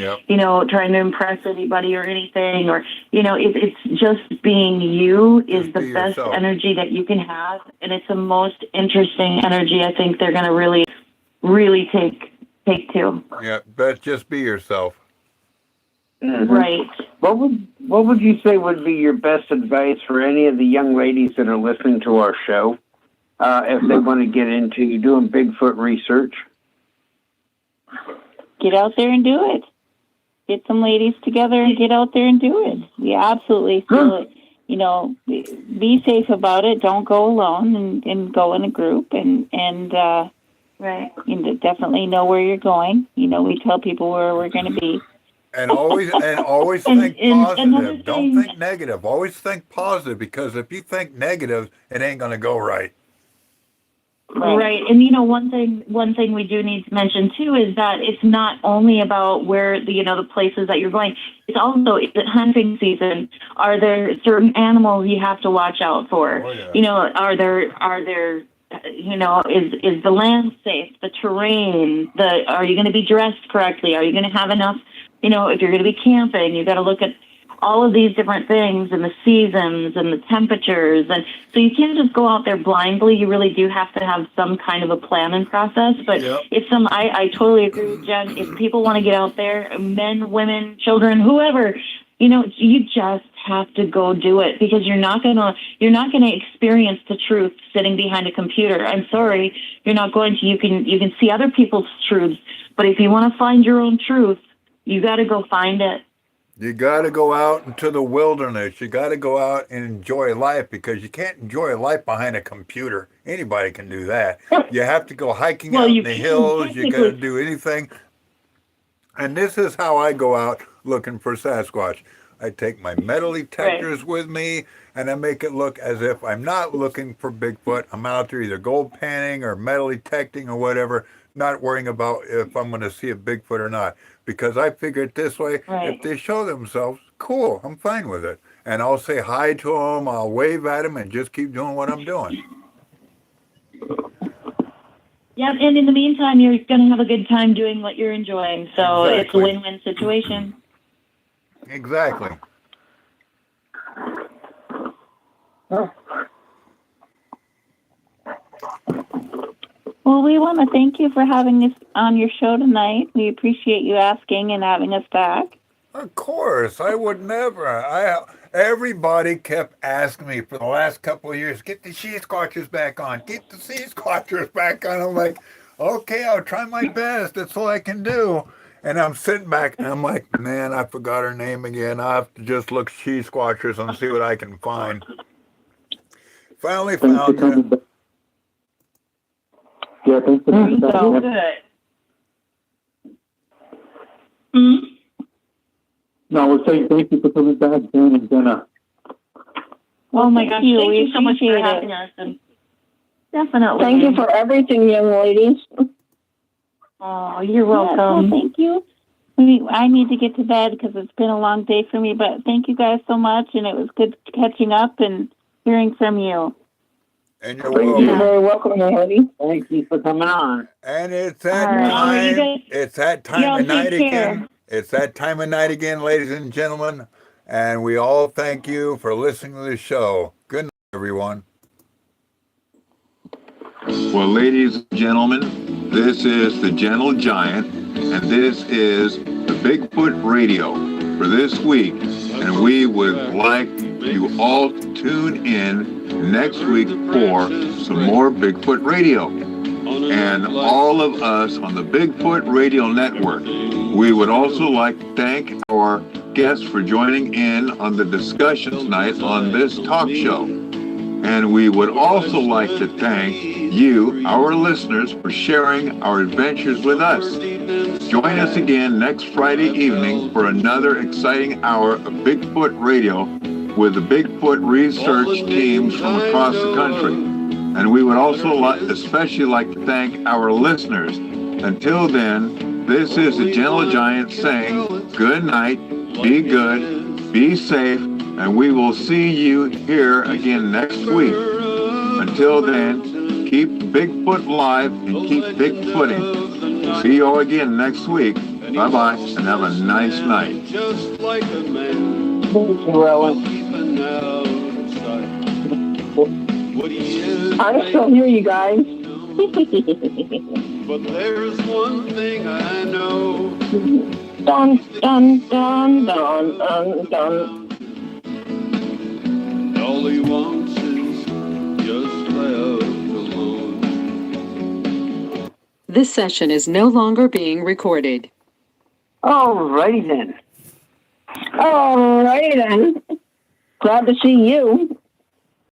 trying to impress anybody or anything, or, it's just being you is the best energy that you can have. And it's the most interesting energy. I think they're going to really, really take take two. Yeah, but just be yourself. Mhm. Right. What would you say would be your best advice for any of the young ladies that are listening to our show, if they want to get into doing Bigfoot research? Get out there and do it. Get some ladies together and get out there and do it. We absolutely feel it. You know, be safe about it. Don't go alone, and go in a group, and right. You definitely know where you're going. You know, we tell people where we're going to be. And always think positive. Don't think negative. Always think positive, because if you think negative, it ain't going to go right. Right. And you know, one thing we do need to mention too is that it's not only about where the places that you're going. It's also, is it hunting season? Are there certain animals you have to watch out for? Oh, yeah. You know, are there is the land safe, the terrain, are you going to be dressed correctly? Are you going to have enough, if you're going to be camping, you got to look at all of these different things and the seasons and the temperatures. And so you can't just go out there blindly. You really do have to have some kind of a plan and process. But I totally agree with Jen. If people want to get out there, men, women, children, whoever, you just have to go do it, because you're not gonna experience the truth sitting behind a computer. I'm sorry, you're not going to. You can see other people's truths, but if you want to find your own truth, you got to go find it. You got to go out into the wilderness. You got to go out and enjoy life, because you can't enjoy life behind a computer. Anybody can do that. You have to go hiking out in the hills. You got to do anything. And this is how I go out looking for Sasquatch. I take my metal detectors with me, and I make it look as if I'm not looking for Bigfoot. I'm out there either gold panning or metal detecting or whatever, not worrying about if I'm going to see a Bigfoot or not. Because I figure it this way, if they show themselves, cool, I'm fine with it. And I'll say hi to them, I'll wave at them, and just keep doing what I'm doing. Yeah, and in the meantime, you're going to have a good time doing what you're enjoying. So It's a win-win situation. Exactly. Well, we want to thank you for having us on your show tonight. We appreciate you asking and having us back. Of course, I would never. Everybody kept asking me for the last couple of years, get the sea squatchers back on, get the sea squatchers back on. I'm like, okay, I'll try my best. That's all I can do. And I'm sitting back, and I'm like, man, I forgot her name again. I have to just look sea squatchers and see what I can find. Finally found her. Yeah, thanks for coming back. So good. Mm-hmm. No, I was saying thank you for coming back, Jen and Jenna. Oh my gosh, thank you so much for having us. And definitely. Thank you for everything, young ladies. Oh, you're welcome. Well, thank you. I need to get to bed because it's been a long day for me, but thank you guys so much, and it was good catching up and hearing from you. And you're welcome. You're very welcome, young lady. Thank you for coming on. And it's that time. It's that time of night again. It's that time of night again, ladies and gentlemen. And we all thank you for listening to the show. Good night, everyone. Well, ladies and gentlemen, this is the Gentle Giant, and this is the Bigfoot Radio for this week. And we would like you all to tune in next week for some more Bigfoot Radio. And all of us on the Bigfoot Radio Network, we would also like to thank our guests for joining in on the discussion tonight on this talk show. And we would also like to thank you, our listeners, for sharing our adventures with us. Join us again next Friday evening for another exciting hour of Bigfoot Radio with the Bigfoot research teams from across the country. And we would also especially like to thank our listeners. Until then, this is the Gentle Giant saying good night, be good, be safe, and we will see you here again next week. Until then, keep Bigfoot live and keep Bigfooting. See you all again next week. Bye-bye, and have a nice night. Just like a man. Thank you, Ellen. I still hear you guys. But there's one thing I know. Dun, dun, dun, dun, dun, dun. All he wants is just left alone. This session is no longer being recorded. Alrighty then. Alrighty then. Glad to see you.